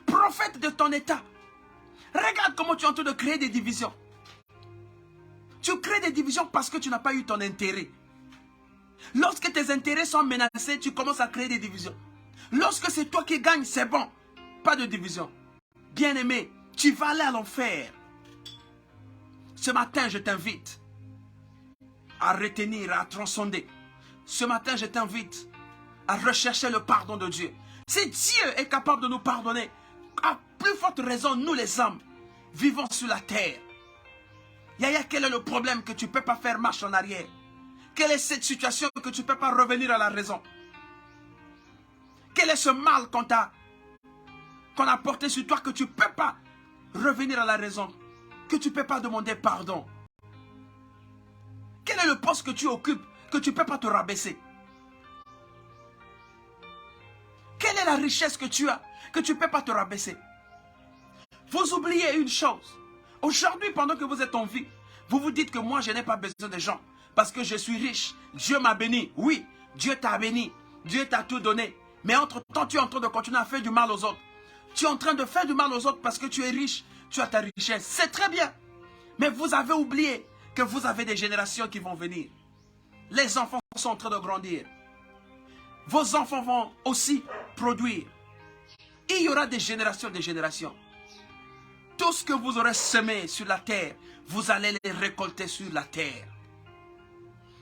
Prophète de ton état. Regarde comment tu es en train de créer des divisions. Tu crées des divisions parce que tu n'as pas eu ton intérêt. Lorsque tes intérêts sont menacés, tu commences à créer des divisions. Lorsque c'est toi qui gagnes, c'est bon. Pas de division. Bien-aimé, tu vas aller à l'enfer. Ce matin, je t'invite. à retenir, à transcender. Ce matin, je t'invite à rechercher le pardon de Dieu. Si Dieu est capable de nous pardonner, à plus forte raison, nous les hommes, vivons sur la terre. Yaya, quel est le problème que tu ne peux pas faire marche en arrière? Quelle est cette situation que tu ne peux pas revenir à la raison? Quel est ce mal qu'on a porté sur toi que tu ne peux pas revenir à la raison? Que tu ne peux pas demander pardon? Quel est le poste que tu occupes que tu ne peux pas te rabaisser? Quelle est la richesse que tu as que tu ne peux pas te rabaisser? Vous oubliez une chose. Aujourd'hui, pendant que vous êtes en vie, vous vous dites que moi, je n'ai pas besoin de gens parce que je suis riche. Dieu m'a béni. Oui, Dieu t'a béni. Dieu t'a tout donné. Mais entre-temps, tu es en train de continuer à faire du mal aux autres. Tu es en train de faire du mal aux autres parce que tu es riche. Tu as ta richesse. C'est très bien. Mais vous avez oublié que vous avez des générations qui vont venir. Les enfants sont en train de grandir. Vos enfants vont aussi produire. Il y aura des générations, des générations. Tout ce que vous aurez semé sur la terre, vous allez les récolter sur la terre.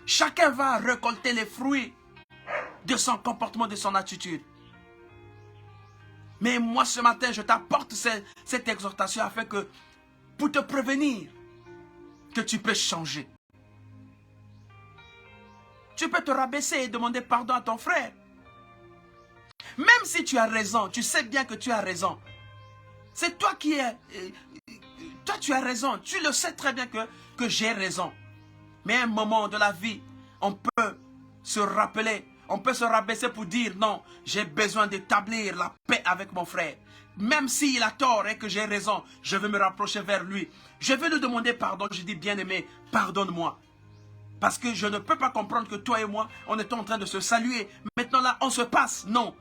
Chacun va récolter les fruits de son comportement, de son attitude. Mais moi ce matin, je t'apporte cette exhortation afin que, pour te prévenir, que tu peux changer. Tu peux te rabaisser et demander pardon à ton frère. Même si tu as raison, tu sais bien que tu as raison. C'est toi qui es... Toi tu as raison, tu le sais très bien que j'ai raison. Mais à un moment de la vie, on peut se rappeler, on peut se rabaisser pour dire non, j'ai besoin d'établir la paix avec mon frère. Même s'il a tort et que j'ai raison, je vais me rapprocher vers lui. Je vais lui demander pardon, je dis bien-aimé, pardonne-moi. Parce que je ne peux pas comprendre que toi et moi, on est en train de se saluer. Maintenant là, on se passe. Non,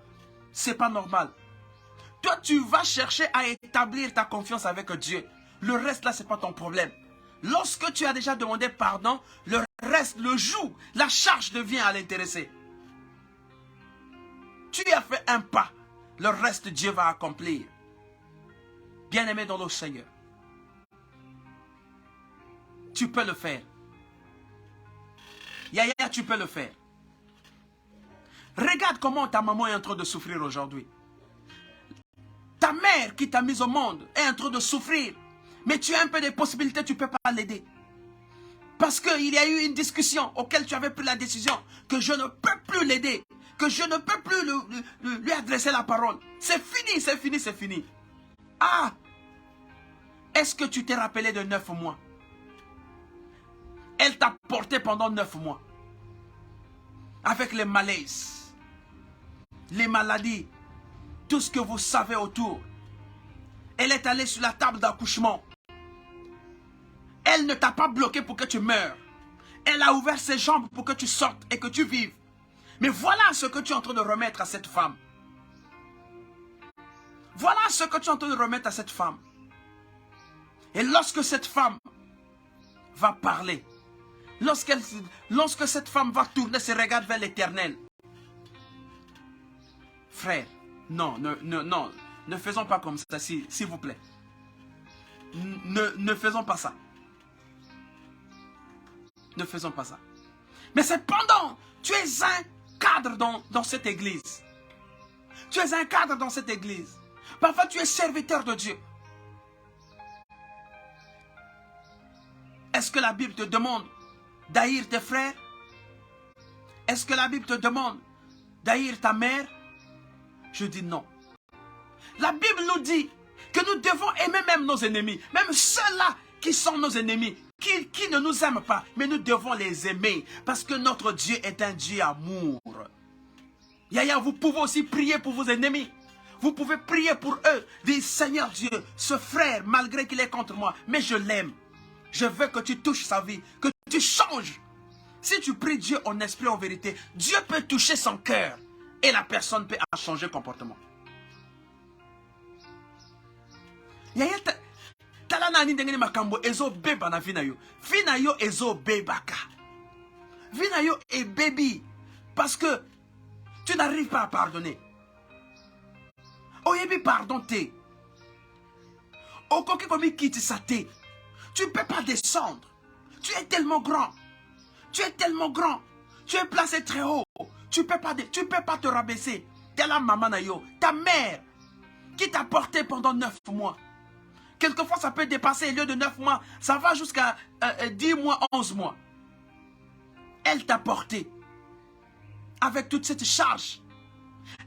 c'est pas normal. Toi, tu vas chercher à établir ta confiance avec Dieu. Le reste là, c'est pas ton problème. Lorsque tu as déjà demandé pardon, le reste, le joug, la charge devient à l'intéresser. Tu as fait un pas, le reste Dieu va accomplir. Bien-aimé dans le Seigneur, tu peux le faire. Yaya, tu peux le faire. Regarde comment ta maman est en train de souffrir aujourd'hui. Ta mère qui t'a mise au monde est en train de souffrir. Mais tu as un peu de possibilités, tu ne peux pas l'aider. Parce qu'il y a eu une discussion auquel tu avais pris la décision que je ne peux plus l'aider. Que je ne peux plus lui adresser la parole. C'est fini, c'est fini, c'est fini. Ah! Est-ce que tu t'es rappelé de 9 mois? Elle t'a porté pendant 9 mois. Avec les malaises, les maladies, tout ce que vous savez autour. Elle est allée sur la table d'accouchement. Elle ne t'a pas bloqué pour que tu meurs. Elle a ouvert ses jambes pour que tu sortes et que tu vives. Mais voilà ce que tu es en train de remettre à cette femme. Voilà ce que tu es en train de remettre à cette femme. Et lorsque cette femme va parler, lorsque cette femme va tourner ses regards vers l'Éternel, frère, non, ne faisons pas comme ça, s'il vous plaît. Ne faisons pas ça. Ne faisons pas ça. Mais cependant, tu es un cadre dans cette église. Tu es un cadre dans cette église. Parfois, tu es serviteur de Dieu. Est-ce que la Bible te demande d'haïr tes frères? Est-ce que la Bible te demande d'haïr ta mère? Je dis non. La Bible nous dit que nous devons aimer même nos ennemis. Même ceux-là qui sont nos ennemis. Qui ne nous aiment pas. Mais nous devons les aimer. Parce que notre Dieu est un Dieu amour. Yaya, vous pouvez aussi prier pour vos ennemis. Vous pouvez prier pour eux. Dire, Seigneur Dieu, ce frère, malgré qu'il est contre moi, mais je l'aime. Je veux que tu touches sa vie. Que tu changes. Si tu pries Dieu en esprit, en vérité, Dieu peut toucher son cœur. Et la personne peut changer de comportement. Yaya, talanani ndengeni makambo ezo beba na vina yo. Vina yo ezo bebaka. Vina yo est baby. Parce que tu n'arrives pas à pardonner. Oyebi pardon te. Okoki komi kiti sa te. Tu ne peux pas descendre. Tu es tellement grand. Tu es tellement grand. Tu es placé très haut. Tu ne peux pas te rabaisser. T'es la maman Nayo. Ta mère qui t'a porté pendant 9 mois. Quelquefois, ça peut dépasser, au lieu de 9 mois, ça va jusqu'à 10 mois, 11 mois. Elle t'a porté avec toute cette charge.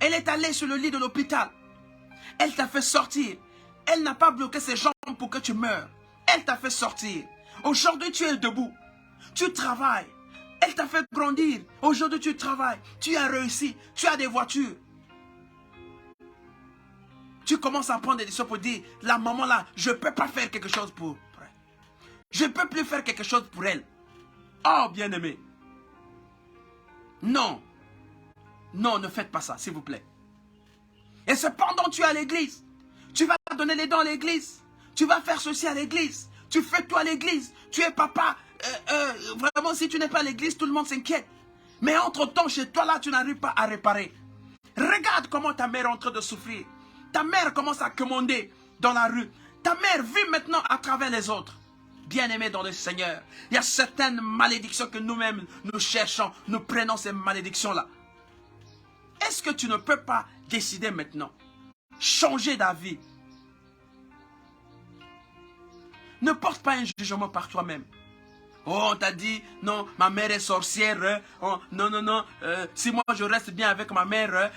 Elle est allée sur le lit de l'hôpital. Elle t'a fait sortir. Elle n'a pas bloqué ses jambes pour que tu meurs. Elle t'a fait sortir. Aujourd'hui, tu es debout. Tu travailles. Elle t'a fait grandir. Aujourd'hui, tu travailles. Tu as réussi. Tu as des voitures. Tu commences à prendre des décisions pour dire, la maman là, je ne peux pas faire quelque chose pour elle. Je ne peux plus faire quelque chose pour elle. Oh, bien-aimé. Non. Non, ne faites pas ça, s'il vous plaît. Et cependant, tu es à l'église. Tu vas donner les dons à l'église. Tu vas faire ceci à l'église. Tu fais tout à l'église. Tu es papa. Vraiment, si tu n'es pas à l'église, tout le monde s'inquiète. Mais entre-temps, chez toi, là, tu n'arrives pas à réparer. Regarde comment ta mère est en train de souffrir. Ta mère commence à commander dans la rue. Ta mère vit maintenant à travers les autres. Bien-aimé dans le Seigneur, il y a certaines malédictions que nous-mêmes, nous cherchons. Nous prenons ces malédictions-là. Est-ce que tu ne peux pas décider maintenant? Changer d'avis. Ne porte pas un jugement par toi-même. Oh, on t'a dit, non, ma mère est sorcière. Oh, non, non, non. Si moi je reste bien avec ma mère,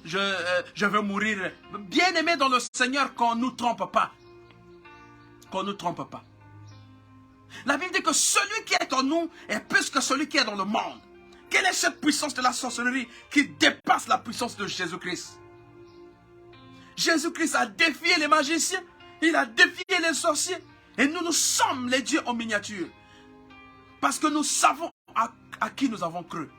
je veux mourir. Bien-aimé dans le Seigneur, qu'on ne nous trompe pas. Qu'on ne nous trompe pas. La Bible dit que celui qui est en nous est plus que celui qui est dans le monde. Quelle est cette puissance de la sorcellerie qui dépasse la puissance de Jésus-Christ? Jésus-Christ a défié les magiciens. Il a défié les sorciers. Et nous sommes les dieux en miniature. Parce que nous savons à qui nous avons cru.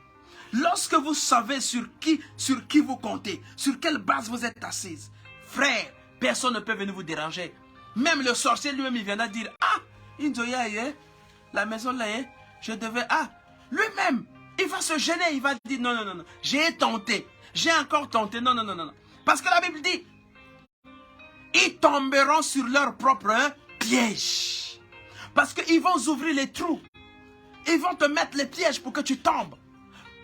Lorsque vous savez sur qui vous comptez, sur quelle base vous êtes assise, frère, personne ne peut venir vous déranger. Même le sorcier lui-même, il viendra dire, ah, la maison là, je devais, ah, lui-même, il va se gêner, il va dire, non, non, non, non, j'ai tenté, j'ai encore tenté, non, non, non, non. Parce que la Bible dit, ils tomberont sur leur propre piège. Parce qu'ils vont ouvrir les trous. Ils vont te mettre les pièges pour que tu tombes.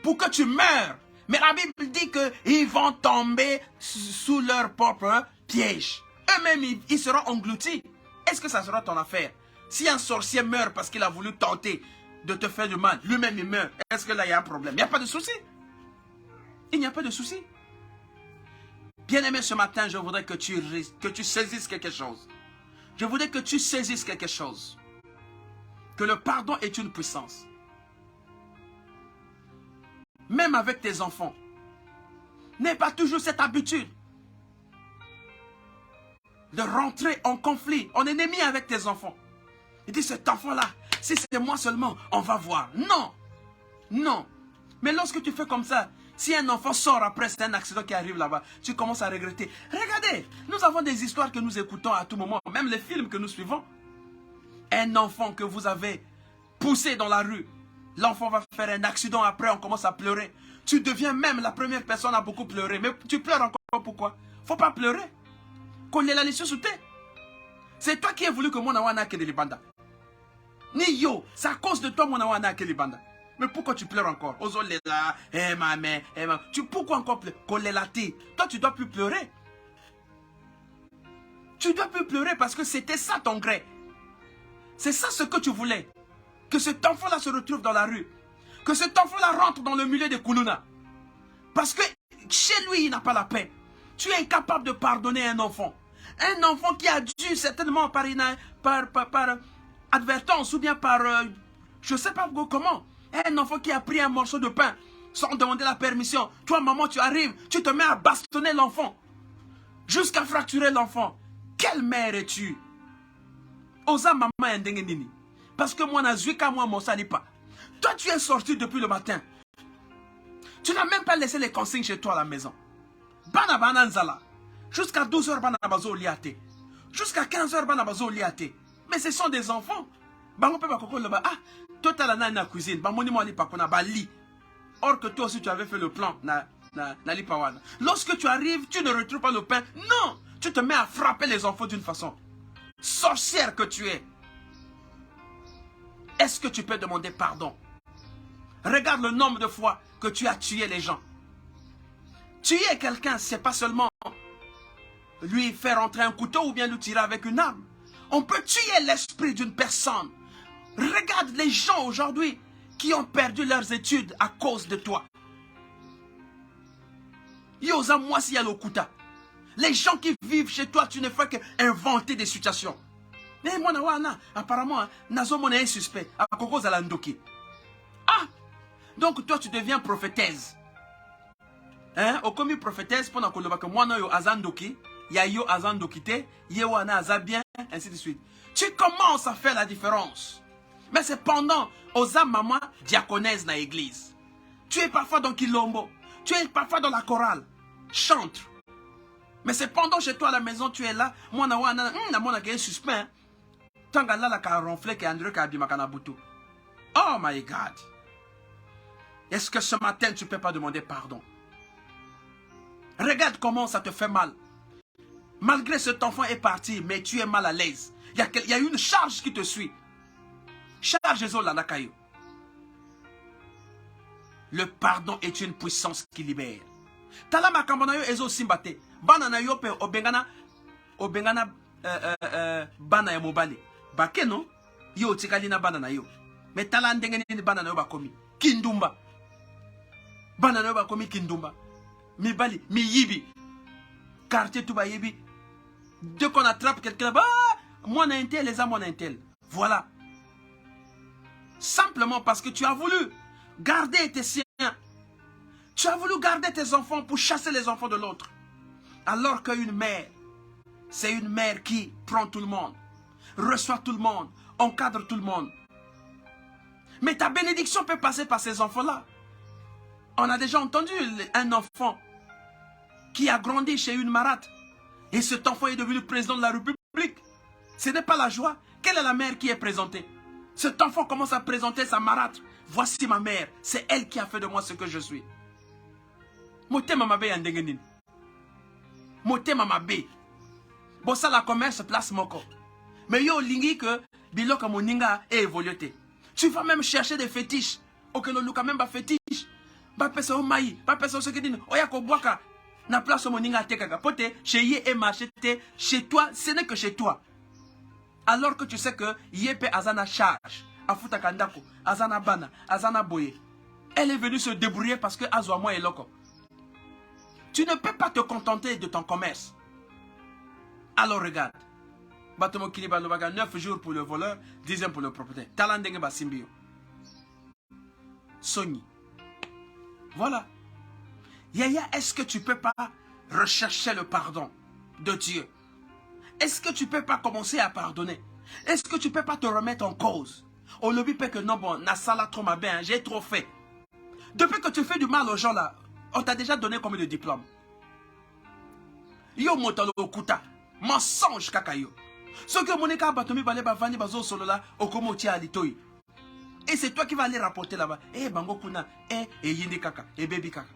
Pour que tu meurs. Mais la Bible dit qu'ils vont tomber sous leur propre piège. Eux-mêmes, ils seront engloutis. Est-ce que ça sera ton affaire? Si un sorcier meurt parce qu'il a voulu tenter de te faire du mal, lui-même il meurt, est-ce que là il y a un problème? Il n'y a pas de souci. Il n'y a pas de souci. Bien-aimé, ce matin, je voudrais que tu saisisses quelque chose. Je voudrais que tu saisisses quelque chose. Que le pardon est une puissance. Même avec tes enfants. N'aie pas toujours cette habitude de rentrer en conflit, en ennemi avec tes enfants. Il dit, cet enfant-là, si c'est moi seulement, on va voir. Non. Non. Mais lorsque tu fais comme ça, si un enfant sort après, c'est un accident qui arrive là-bas, tu commences à regretter. Regardez, nous avons des histoires que nous écoutons à tout moment, même les films que nous suivons. Un enfant que vous avez poussé dans la rue, l'enfant va faire un accident, après on commence à pleurer. Tu deviens même la première personne à beaucoup pleurer. Mais tu pleures encore, pourquoi? Faut pas pleurer. C'est toi qui as voulu que mon awana ke libanda. Ni yo, c'est à cause de toi mon awana ke libanda. Mais pourquoi tu pleures encore? Ozolela, ma mère, pourquoi encore pleurer? Toi tu dois plus pleurer. Tu dois plus pleurer parce que c'était ça ton gré. C'est ça ce que tu voulais. Que cet enfant-là se retrouve dans la rue. Que cet enfant-là rentre dans le milieu des Koulouna. Parce que chez lui, il n'a pas la paix. Tu es incapable de pardonner un enfant. Un enfant qui a dû certainement par advertence ou bien par, je ne sais pas comment. Un enfant qui a pris un morceau de pain sans demander la permission. Toi, maman, tu arrives, tu te mets à bastonner l'enfant. Jusqu'à fracturer l'enfant. Quelle mère es-tu? Osa maman ndengenini. Parce que moi, nazuika moi, mon salipa. Toi, tu es sorti depuis le matin. Tu n'as même pas laissé les consignes chez toi à la maison. Bana bananzala. Jusqu'à 12h, bana bazo liate. Jusqu'à 15h, bana bazo liate. Mais ce sont des enfants. Bango pe bakoko le ba. Ah, toi, tu as la cuisine. Bamoni mo ali pakona bali. Or que toi aussi, tu avais fait le plan. Na lipawana. Lorsque tu arrives, tu ne retrouves pas le pain. Non, tu te mets à frapper les enfants d'une façon. Sorcière que tu es. Est-ce que tu peux demander pardon? Regarde le nombre de fois que tu as tué les gens. Tuer quelqu'un, c'est pas seulement lui faire entrer un couteau ou bien lui tirer avec une arme. On peut tuer l'esprit d'une personne. Regarde les gens aujourd'hui qui ont perdu leurs études à cause de toi. Yosa moi si y'a l'okuta. Les gens qui vivent chez toi, tu ne fais qu'inventer des situations. Mais moi, apparemment, Nazo mon est un suspect. À Koko Zalandoki. Ah! Donc toi, tu deviens prophétesse. Hein? Au commis prophétesse, pendant que moi, yo Azandoki, ya yo Azandokite, yo ana Azabien, ainsi de suite. Tu commences à faire la différence. Mais c'est pendant Oza Maman, diaconesse dans l'église. Tu es parfois dans Kilombo. Tu es parfois dans la chorale. Chante. Mais c'est pendant chez toi à la maison, tu es là. Moi, je suis suspect. Tant que là, la ronflé, que André a dit Makanabutu. Oh my God. Est-ce que ce matin, tu ne peux pas demander pardon? Regarde comment ça te fait mal. Malgré cet enfant est parti, mais tu es mal à l'aise. Il y a une charge qui te suit. Charge Zolanakayo. Le pardon est une puissance qui libère. Talama kambonayo ezo simbate. Banana yo pe obengana bana ya mobali. Bakeno yo tikalina banana yo. Mais tala ndengene ni banana yo bakomi. Kindumba. Banana yo bakomi kindumba. Mi bali, mi yibi. Quartier tout ba yibi. Dès qu'on attrape quelqu'un là-bas, mon intel, les mon intel. Voilà. Simplement parce que tu as voulu garder tes siens. Tu as voulu garder tes enfants pour chasser les enfants de l'autre. Alors qu'une mère, c'est une mère qui prend tout le monde, reçoit tout le monde, encadre tout le monde. Mais ta bénédiction peut passer par ces enfants-là. On a déjà entendu un enfant qui a grandi chez une marâtre. Et cet enfant est devenu président de la République. Ce n'est pas la joie. Quelle est la mère qui est présentée? Cet enfant commence à présenter sa marâtre. Voici ma mère. C'est elle qui a fait de moi ce que je suis. Moté mamabe yandengenin. Moté mamabe. Bon ça la commerce place moko. Mais yo lingi que biloka moninga est évolué. Tu vas même chercher des fétiches. Ok no luka même pas fétiche. Ba pesa o mai, ba pesa o sekedine. Oya ko boaka. Na place moninga tekaka. Pote chez yé et marchete chez toi, ce n'est que chez toi. Alors que tu sais que yépe azana charge. Afuta kandako, azana bana, azana boye. Elle est venue se débrouiller parce que azwa est loco. Tu ne peux pas te contenter de ton commerce. Alors regarde. Batomo Kiliba Lobaga, 9 jours pour le voleur, 10 pour le propriétaire. Talandenge Basimbio. Sony. Voilà. Yaya, est-ce que tu ne peux pas rechercher le pardon de Dieu? Est-ce que tu ne peux pas commencer à pardonner? Est-ce que tu ne peux pas te remettre en cause? On ne dit pas que non, bon, Nassala trop ma bien, j'ai trop fait. Depuis que tu fais du mal aux gens là, on t'a déjà donné combien de diplômes? Yo motalo kuta, mensonge kakayo. Ce que Monika Batomi Balé Bavani Bazo Solola, Okomo Tia Alitoy. Et c'est toi qui vas aller rapporter là-bas. Eh Bango Kuna, eh Yindi Kaka, eh Baby Kaka.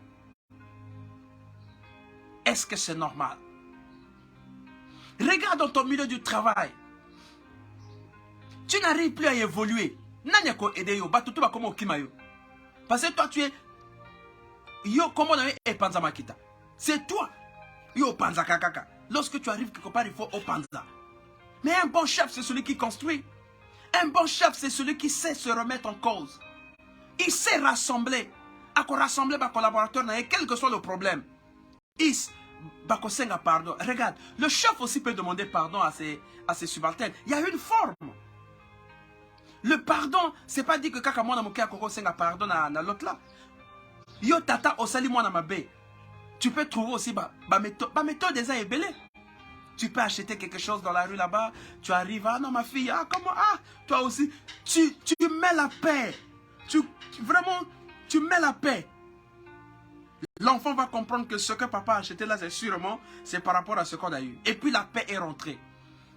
Est-ce que c'est normal? Regarde dans ton milieu du travail. Tu n'arrives plus à évoluer. Nanyako Edeyo, Batutuba Komo Kimayo. Parce que toi tu es. Yo, comment on a Panza Makita? C'est toi. Yo, Panza Kakaka. Lorsque tu arrives quelque part, il faut au Panza. Mais un bon chef, c'est celui qui construit. Un bon chef, c'est celui qui sait se remettre en cause. Il sait rassembler. À quoi rassembler les collaborateurs, quel que soit le problème. Pardon. Regarde, le chef aussi peut demander pardon à ses subalternes. Il y a une forme. Le pardon, c'est pas dit que kaka mwana moke akoko senga pardon à l'autre là. Yo tata osali mwana mabe. Tu peux trouver aussi ba méthode des ébélés. Tu peux acheter quelque chose dans la rue là-bas. Tu arrives, ah non ma fille, ah comment, ah toi aussi. Tu mets la paix. Vraiment, tu mets la paix. L'enfant va comprendre que ce que papa a acheté là, c'est par rapport à ce qu'on a eu. Et puis la paix est rentrée.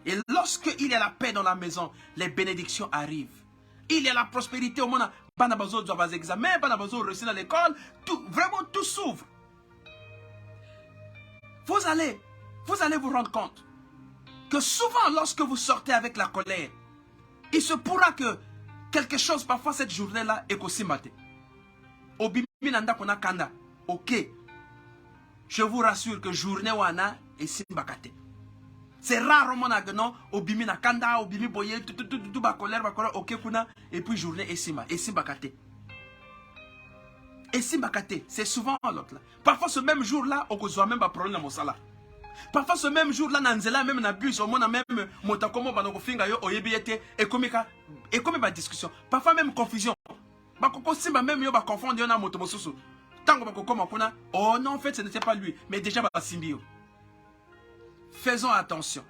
Et lorsqu'il y a la paix dans la maison, les bénédictions arrivent. Il y a la prospérité au monde. Banabazo doit des examens, Banabazo réussit à l'école. Vraiment tout s'ouvre. Vous allez vous rendre compte que souvent lorsque vous sortez avec la colère, il se pourra que quelque chose parfois cette journée-là est aussi maté. Obimi nanda kona kanda. Ok. Je vous rassure que journée wana et simbakate. C'est rarement que non, obimi na kanda, obimi boye, tout ba colère, ok kuna, et puis journée et simbakate. Et simbakate, c'est souvent l'autre là. Parfois ce même jour là, on a même pas problème dans mon salaire. Parfois ce même jour là, nanzela même na bus, on a même motakomo banoko finga yo oyebiyete et comme ba discussion. Parfois même confusion. Bakoko simba même yo ba confondre yo na moto mosusu. Tango bakoko makuna, oh non en fait ce n'était pas lui, mais déjà ba simbio. Faisons attention.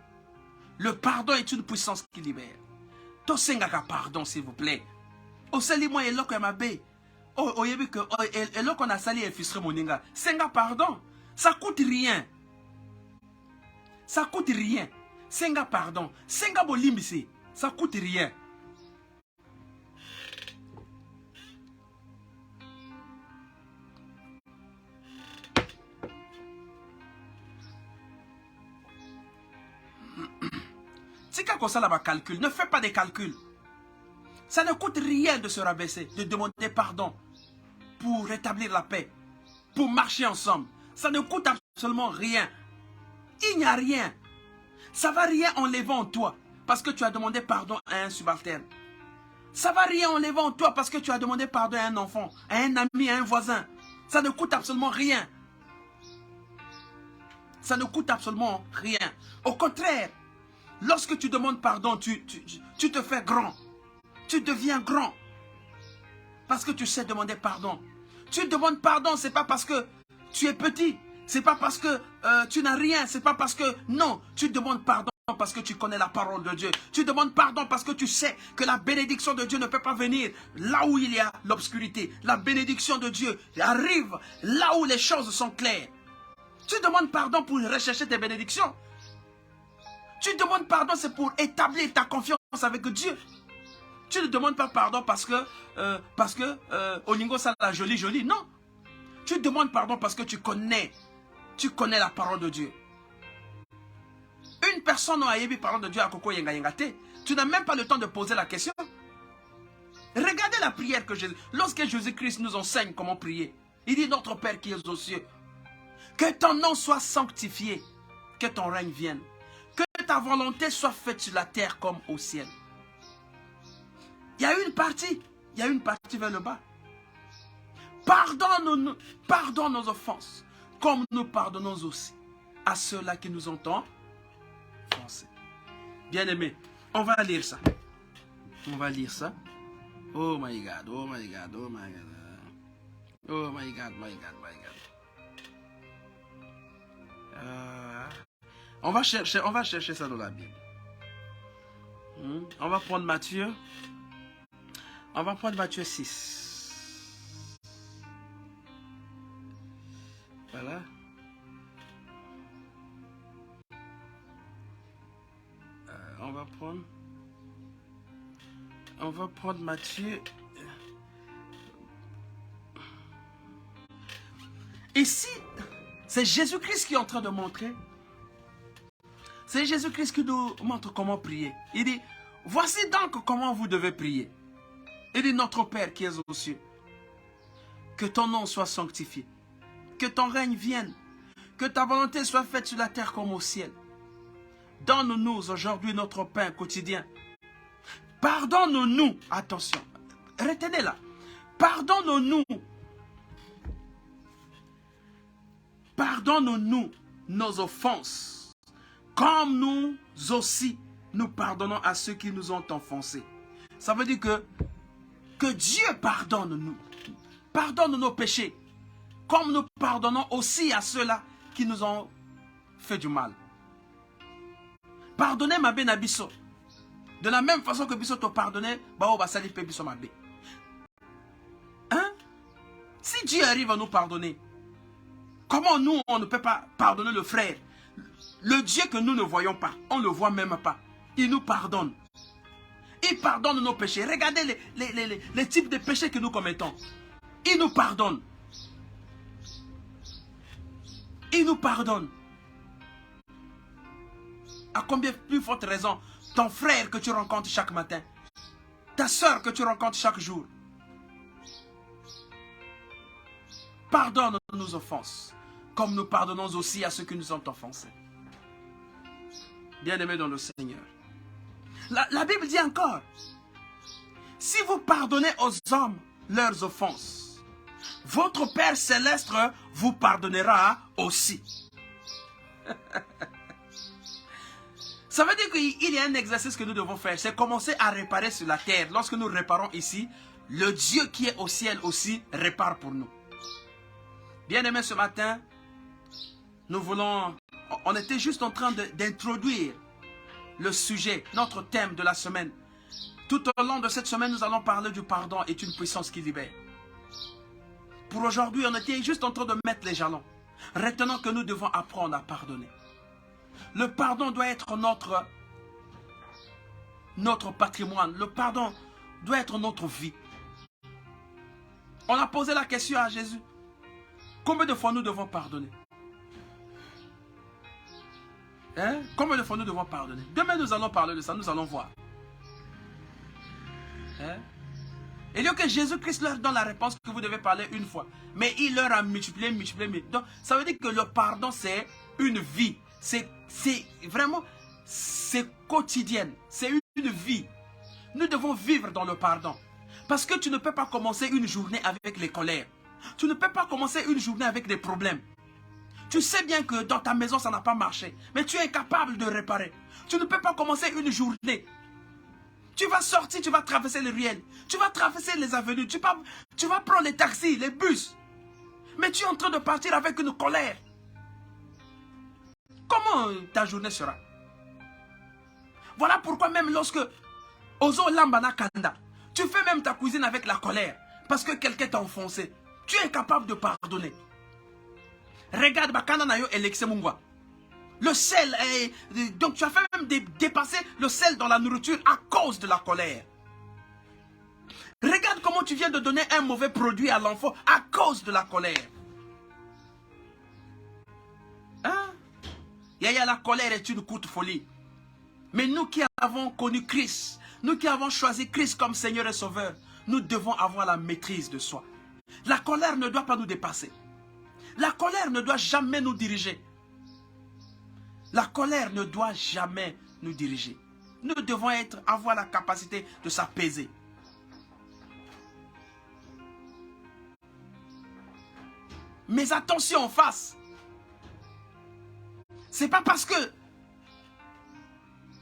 Le pardon est une puissance qui libère. Tosengaka pardon s'il vous plaît. Osali moi eloko ya mabe. Oh yebi que eloko na sali e fistre moninga. Senga pardon. Ça coûte rien. Ça coûte rien. Senga pardon. Senga bolimbisi. Ça coûte rien. Calcul. Ne fais pas des calculs. Ça ne coûte rien de se rabaisser, de demander pardon pour rétablir la paix, pour marcher ensemble. Ça ne coûte absolument rien. Il n'y a rien. Ça ne va rien enlever en toi parce que tu as demandé pardon à un subalterne. Ça ne va rien enlever en toi parce que tu as demandé pardon à un enfant, à un ami, à un voisin. Ça ne coûte absolument rien. Ça ne coûte absolument rien. Au contraire, lorsque tu demandes pardon, tu te fais grand. Tu deviens grand. Parce que tu sais demander pardon. Tu demandes pardon, ce n'est pas parce que tu es petit. Ce n'est pas parce que tu n'as rien. Ce n'est pas parce que... Non, tu demandes pardon parce que tu connais la parole de Dieu. Tu demandes pardon parce que tu sais que la bénédiction de Dieu ne peut pas venir là où il y a l'obscurité. La bénédiction de Dieu arrive là où les choses sont claires. Tu demandes pardon pour rechercher tes bénédictions. Tu demandes pardon, c'est pour établir ta confiance avec Dieu. Tu ne demandes pas pardon parce que Oningo ça la jolie. Non. Tu demandes pardon parce que tu connais la parole de Dieu. Une personne a émis parole de Dieu à Koko Yenga Yengate. Tu n'as même pas le temps de poser la question. Regardez la prière que Jésus... Lorsque Jésus-Christ nous enseigne comment prier, il dit notre Père qui es aux cieux, que ton nom soit sanctifié, que ton règne vienne. Que ta volonté soit faite sur la terre comme au ciel. Il y a une partie vers le bas. Pardonne nos offenses, comme nous pardonnons aussi à ceux-là qui nous ont offensés. Bien-aimés, on va lire ça. On va lire ça. Oh my God, oh my God, oh my God. Oh my God, my God, my God. On va chercher ça dans la Bible. On va prendre Matthieu. On va prendre Matthieu 6. Voilà. On va prendre Matthieu. Ici, c'est Jésus-Christ qui est en train de montrer. C'est Jésus-Christ qui nous montre comment prier. Il dit, voici donc comment vous devez prier. Il dit, notre Père qui es aux cieux, que ton nom soit sanctifié, que ton règne vienne, que ta volonté soit faite sur la terre comme au ciel. Donne-nous aujourd'hui notre pain quotidien. Pardonne-nous, attention, retenez là, pardonne-nous nos offenses, comme nous aussi nous pardonnons à ceux qui nous ont offensés. Ça veut dire que Dieu pardonne-nous. Pardonne nos péchés. Comme nous pardonnons aussi à ceux-là qui nous ont fait du mal. Pardonnez ma bé nabiso. De la même façon que biso te pardonner, bah on va salir biso ma bé. Hein? Si Dieu arrive à nous pardonner, comment nous on ne peut pas pardonner le frère? Le Dieu que nous ne voyons pas, on ne le voit même pas. Il nous pardonne. Il pardonne nos péchés. Regardez les types de péchés que nous commettons. Il nous pardonne. Il nous pardonne. À combien plus forte raison, ton frère que tu rencontres chaque matin, ta soeur que tu rencontres chaque jour, pardonne nos offenses, comme nous pardonnons aussi à ceux qui nous ont offensés. Bien-aimés dans le Seigneur. La Bible dit encore, si vous pardonnez aux hommes leurs offenses, votre Père Céleste vous pardonnera aussi. Ça veut dire qu'il y a un exercice que nous devons faire, c'est commencer à réparer sur la terre. Lorsque nous réparons ici, le Dieu qui est au ciel aussi répare pour nous. Bien-aimés, ce matin, on était juste en train d'introduire le sujet, notre thème de la semaine. Tout au long de cette semaine, nous allons parler du pardon est une puissance qui libère. Pour aujourd'hui, on était juste en train de mettre les jalons. Retenons que nous devons apprendre à pardonner. Le pardon doit être notre patrimoine. Le pardon doit être notre vie. On a posé la question à Jésus. Combien de fois nous devons pardonner? Hein? Combien de fois nous devons pardonner? Demain, nous allons parler de ça. Nous allons voir. Hein? Et lieu que Jésus-Christ leur donne la réponse que vous devez parler une fois. Mais il leur a multiplié. Donc, ça veut dire que le pardon, c'est une vie. C'est vraiment, c'est quotidienne. C'est une vie. Nous devons vivre dans le pardon. Parce que tu ne peux pas commencer une journée avec les colères. Tu ne peux pas commencer une journée avec des problèmes. Tu sais bien que dans ta maison, ça n'a pas marché. Mais tu es incapable de réparer. Tu ne peux pas commencer une journée. Tu vas sortir, tu vas traverser les ruelles. Tu vas traverser les avenues. Tu vas prendre les taxis, les bus. Mais tu es en train de partir avec une colère. Comment ta journée sera? Voilà pourquoi même lorsque Ozo Lambana Kanda, tu fais même ta cuisine avec la colère. Parce que quelqu'un t'a enfoncé. Tu es incapable de pardonner. Regarde, Bakana Nayo Elexe Mungwa. Le sel, donc tu as fait même dépasser le sel dans la nourriture à cause de la colère. Regarde comment tu viens de donner un mauvais produit à l'enfant à cause de la colère. Hein? Yaya, la colère est une courte folie. Mais nous qui avons connu Christ, nous qui avons choisi Christ comme Seigneur et Sauveur, nous devons avoir la maîtrise de soi. La colère ne doit pas nous dépasser. La colère ne doit jamais nous diriger. La colère ne doit jamais nous diriger. Nous devons avoir la capacité de s'apaiser. Mais attention en face. C'est pas parce que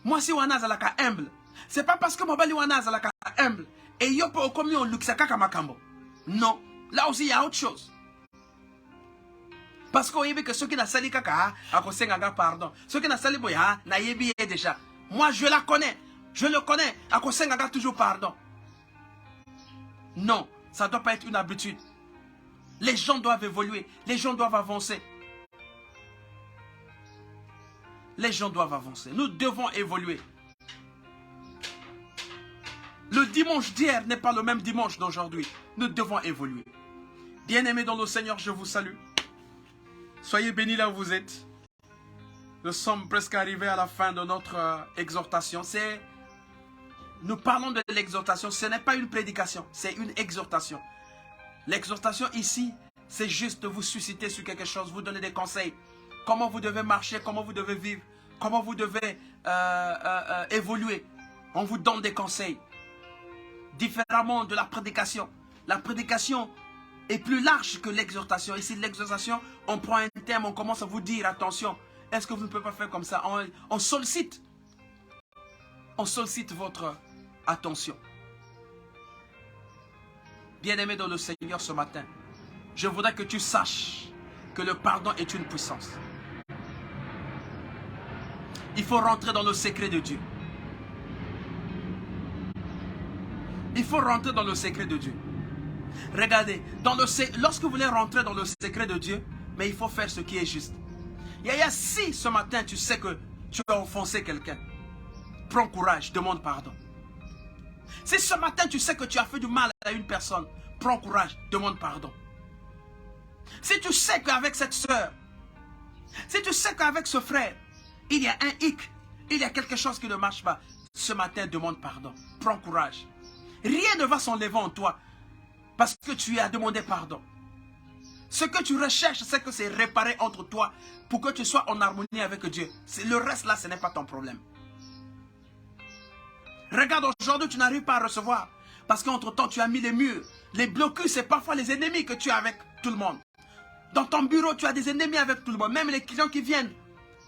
moi si wana zalaka humble. C'est pas parce que mobali wana zalaka humble. Et yo po komi on luksaka kamakambo. Non. Là aussi il y a autre chose. Parce qu'on que ceux qui n'ont sali kaka, à pardon. Ceux qui n'ont sali boya, n'a yebi déjà. Moi je la connais. Je le connais. À Kosengaga toujours pardon. Non, ça ne doit pas être une habitude. Les gens doivent évoluer. Les gens doivent avancer. Les gens doivent avancer. Nous devons évoluer. Le dimanche d'hier n'est pas le même dimanche d'aujourd'hui. Nous devons évoluer. Bien-aimés dans le Seigneur, je vous salue. Soyez bénis là où vous êtes. Nous sommes presque arrivés à la fin de notre exhortation. Nous parlons de l'exhortation. Ce n'est pas une prédication, c'est une exhortation. L'exhortation ici, c'est juste de vous susciter sur quelque chose, vous donner des conseils. Comment vous devez marcher, comment vous devez vivre, comment vous devez évoluer. On vous donne des conseils. Différemment de la prédication. La prédication est plus large que l'exhortation. Ici, l'exhortation, on prend un thème, on commence à vous dire, attention, est-ce que vous ne pouvez pas faire comme ça? On sollicite votre attention. Bien-aimé dans le Seigneur ce matin, je voudrais que tu saches que le pardon est une puissance. Il faut rentrer dans le secret de Dieu. Il faut rentrer dans le secret de Dieu. Regardez, lorsque vous voulez rentrer dans le secret de Dieu, mais il faut faire ce qui est juste. Yaya, si ce matin tu sais que tu as offensé quelqu'un, prends courage, demande pardon. Si ce matin tu sais que tu as fait du mal à une personne, prends courage, demande pardon. Si tu sais qu'avec cette soeur, si tu sais qu'avec ce frère, il y a un hic, il y a quelque chose qui ne marche pas, ce matin demande pardon, prends courage. Rien ne va s'enlever en toi parce que tu as demandé pardon. Ce que tu recherches, c'est que c'est réparé entre toi pour que tu sois en harmonie avec Dieu. Le reste là, ce n'est pas ton problème. Regarde, aujourd'hui, tu n'arrives pas à recevoir. Parce qu'entre-temps, tu as mis les murs. Les blocus, c'est parfois les ennemis que tu as avec tout le monde. Dans ton bureau, tu as des ennemis avec tout le monde. Même les clients qui viennent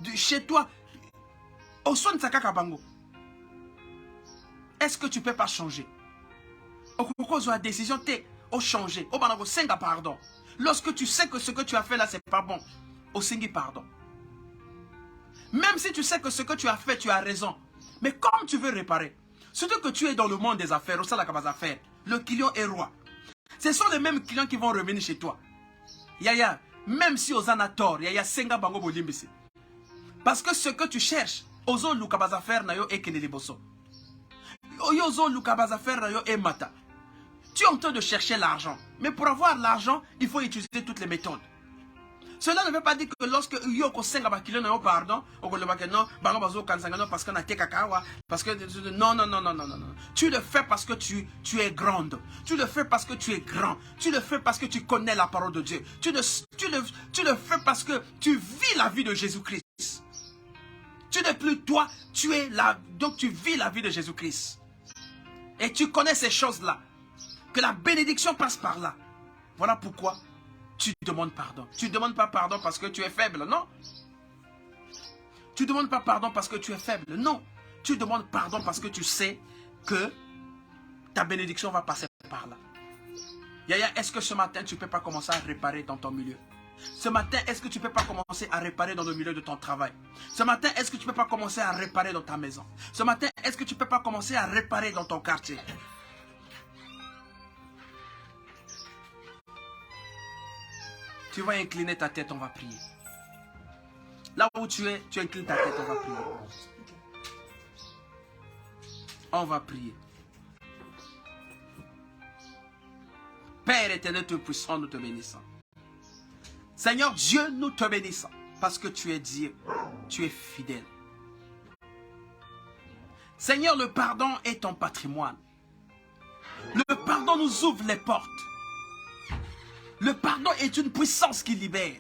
de chez toi. Est-ce que tu ne peux pas changer? La décision t'est au changer. Au pardon. Lorsque tu sais que ce que tu as fait là, c'est pas bon. Au pardon. Même si tu sais que ce que tu as fait, tu as raison. Mais comme tu veux réparer, surtout que tu es dans le monde des affaires, au sein de la affaires, le client est roi. Ce sont les mêmes clients qui vont revenir chez toi. Yaya, même si aux anator, yaya senga bango bolimbisi. Parce que ce que tu cherches, ozo lukabazafer na yo ekeleliboso. Oyozo lukabazafer na yo emata. Tu es en train de chercher l'argent. Mais pour avoir l'argent, il faut utiliser toutes les méthodes. Cela ne veut pas dire que lorsque Yoko senga bakilo na yo pardon, non, parce qu'on a té kakawa, parce que non. Tu le fais parce que tu es grande. Tu le fais parce que tu es grand. Tu le fais parce que tu connais la parole de Dieu. Tu le fais parce que tu vis la vie de Jésus-Christ. Tu n'es plus toi, tu es là, donc tu vis la vie de Jésus-Christ. Et tu connais ces choses-là. Que la bénédiction passe par là. Voilà pourquoi tu demandes pardon. Tu ne demandes pas pardon parce que tu es faible, non. Tu ne demandes pas pardon parce que tu es faible, non. Tu demandes pardon parce que tu sais que ta bénédiction va passer par là. Yaya, est-ce que ce matin, tu ne peux pas commencer à réparer dans ton milieu? Ce matin, est-ce que tu ne peux pas commencer à réparer dans le milieu de ton travail? Ce matin, est-ce que tu ne peux pas commencer à réparer dans ta maison? Ce matin, est-ce que tu ne peux pas commencer à réparer dans ton quartier? Tu vas incliner ta tête, on va prier. Là où tu es, tu inclines ta tête, on va prier. On va prier. Père éternel, Dieu puissant, nous te bénissons. Seigneur Dieu, nous te bénissons. Parce que tu es Dieu, tu es fidèle. Seigneur, le pardon est ton patrimoine. Le pardon nous ouvre les portes. Le pardon est une puissance qui libère.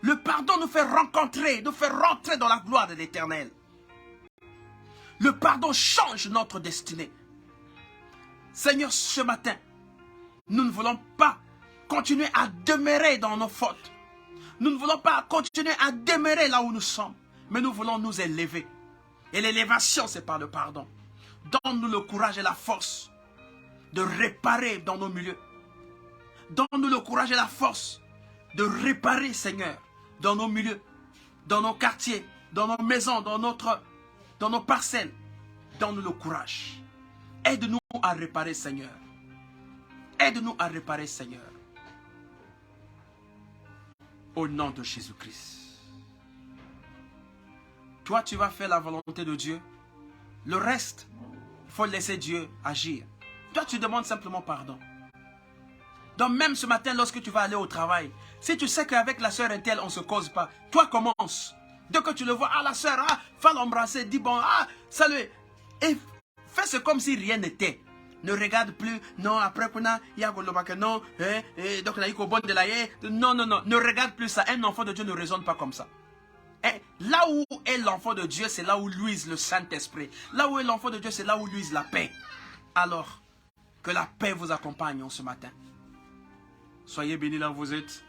Le pardon nous fait rencontrer, nous fait rentrer dans la gloire de l'Éternel. Le pardon change notre destinée. Seigneur, ce matin, nous ne voulons pas continuer à demeurer dans nos fautes. Nous ne voulons pas continuer à demeurer là où nous sommes. Mais nous voulons nous élever. Et l'élévation, c'est par le pardon. Donne-nous le courage et la force de réparer dans nos milieux. Donne-nous le courage et la force de réparer, Seigneur, dans nos milieux, dans nos quartiers, dans nos maisons, dans nos parcelles. Donne-nous le courage. Aide-nous à réparer, Seigneur. Aide-nous à réparer, Seigneur. Au nom de Jésus-Christ. Toi, tu vas faire la volonté de Dieu. Le reste, il faut laisser Dieu agir. Toi, tu demandes simplement pardon. Donc même ce matin, lorsque tu vas aller au travail, si tu sais qu'avec la sœur Intel, on ne se cause pas, toi commence. Dès que tu le vois, ah la sœur, ah, va l'embrasser, dis bon, ah, salut. Et fais-ce comme si rien n'était. Ne regarde plus, non, après qu'on a, il y a non, donc là, il y a bon de la non, ne regarde plus ça. Un enfant de Dieu ne raisonne pas comme ça. Et là où est l'enfant de Dieu, c'est là où luise le Saint-Esprit. Là où est l'enfant de Dieu, c'est là où luise la paix. Alors, que la paix vous accompagne ce matin. Soyez bénis là où vous êtes.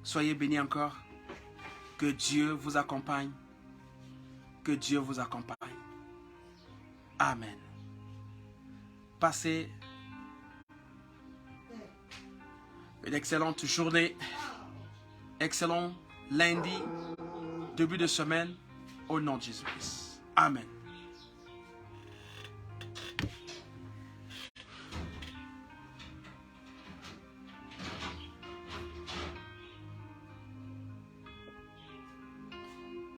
Soyez bénis encore. Que Dieu vous accompagne. Que Dieu vous accompagne. Amen. Passez une excellente journée. Excellent lundi, début de semaine. Au nom de Jésus-Christ. Amen.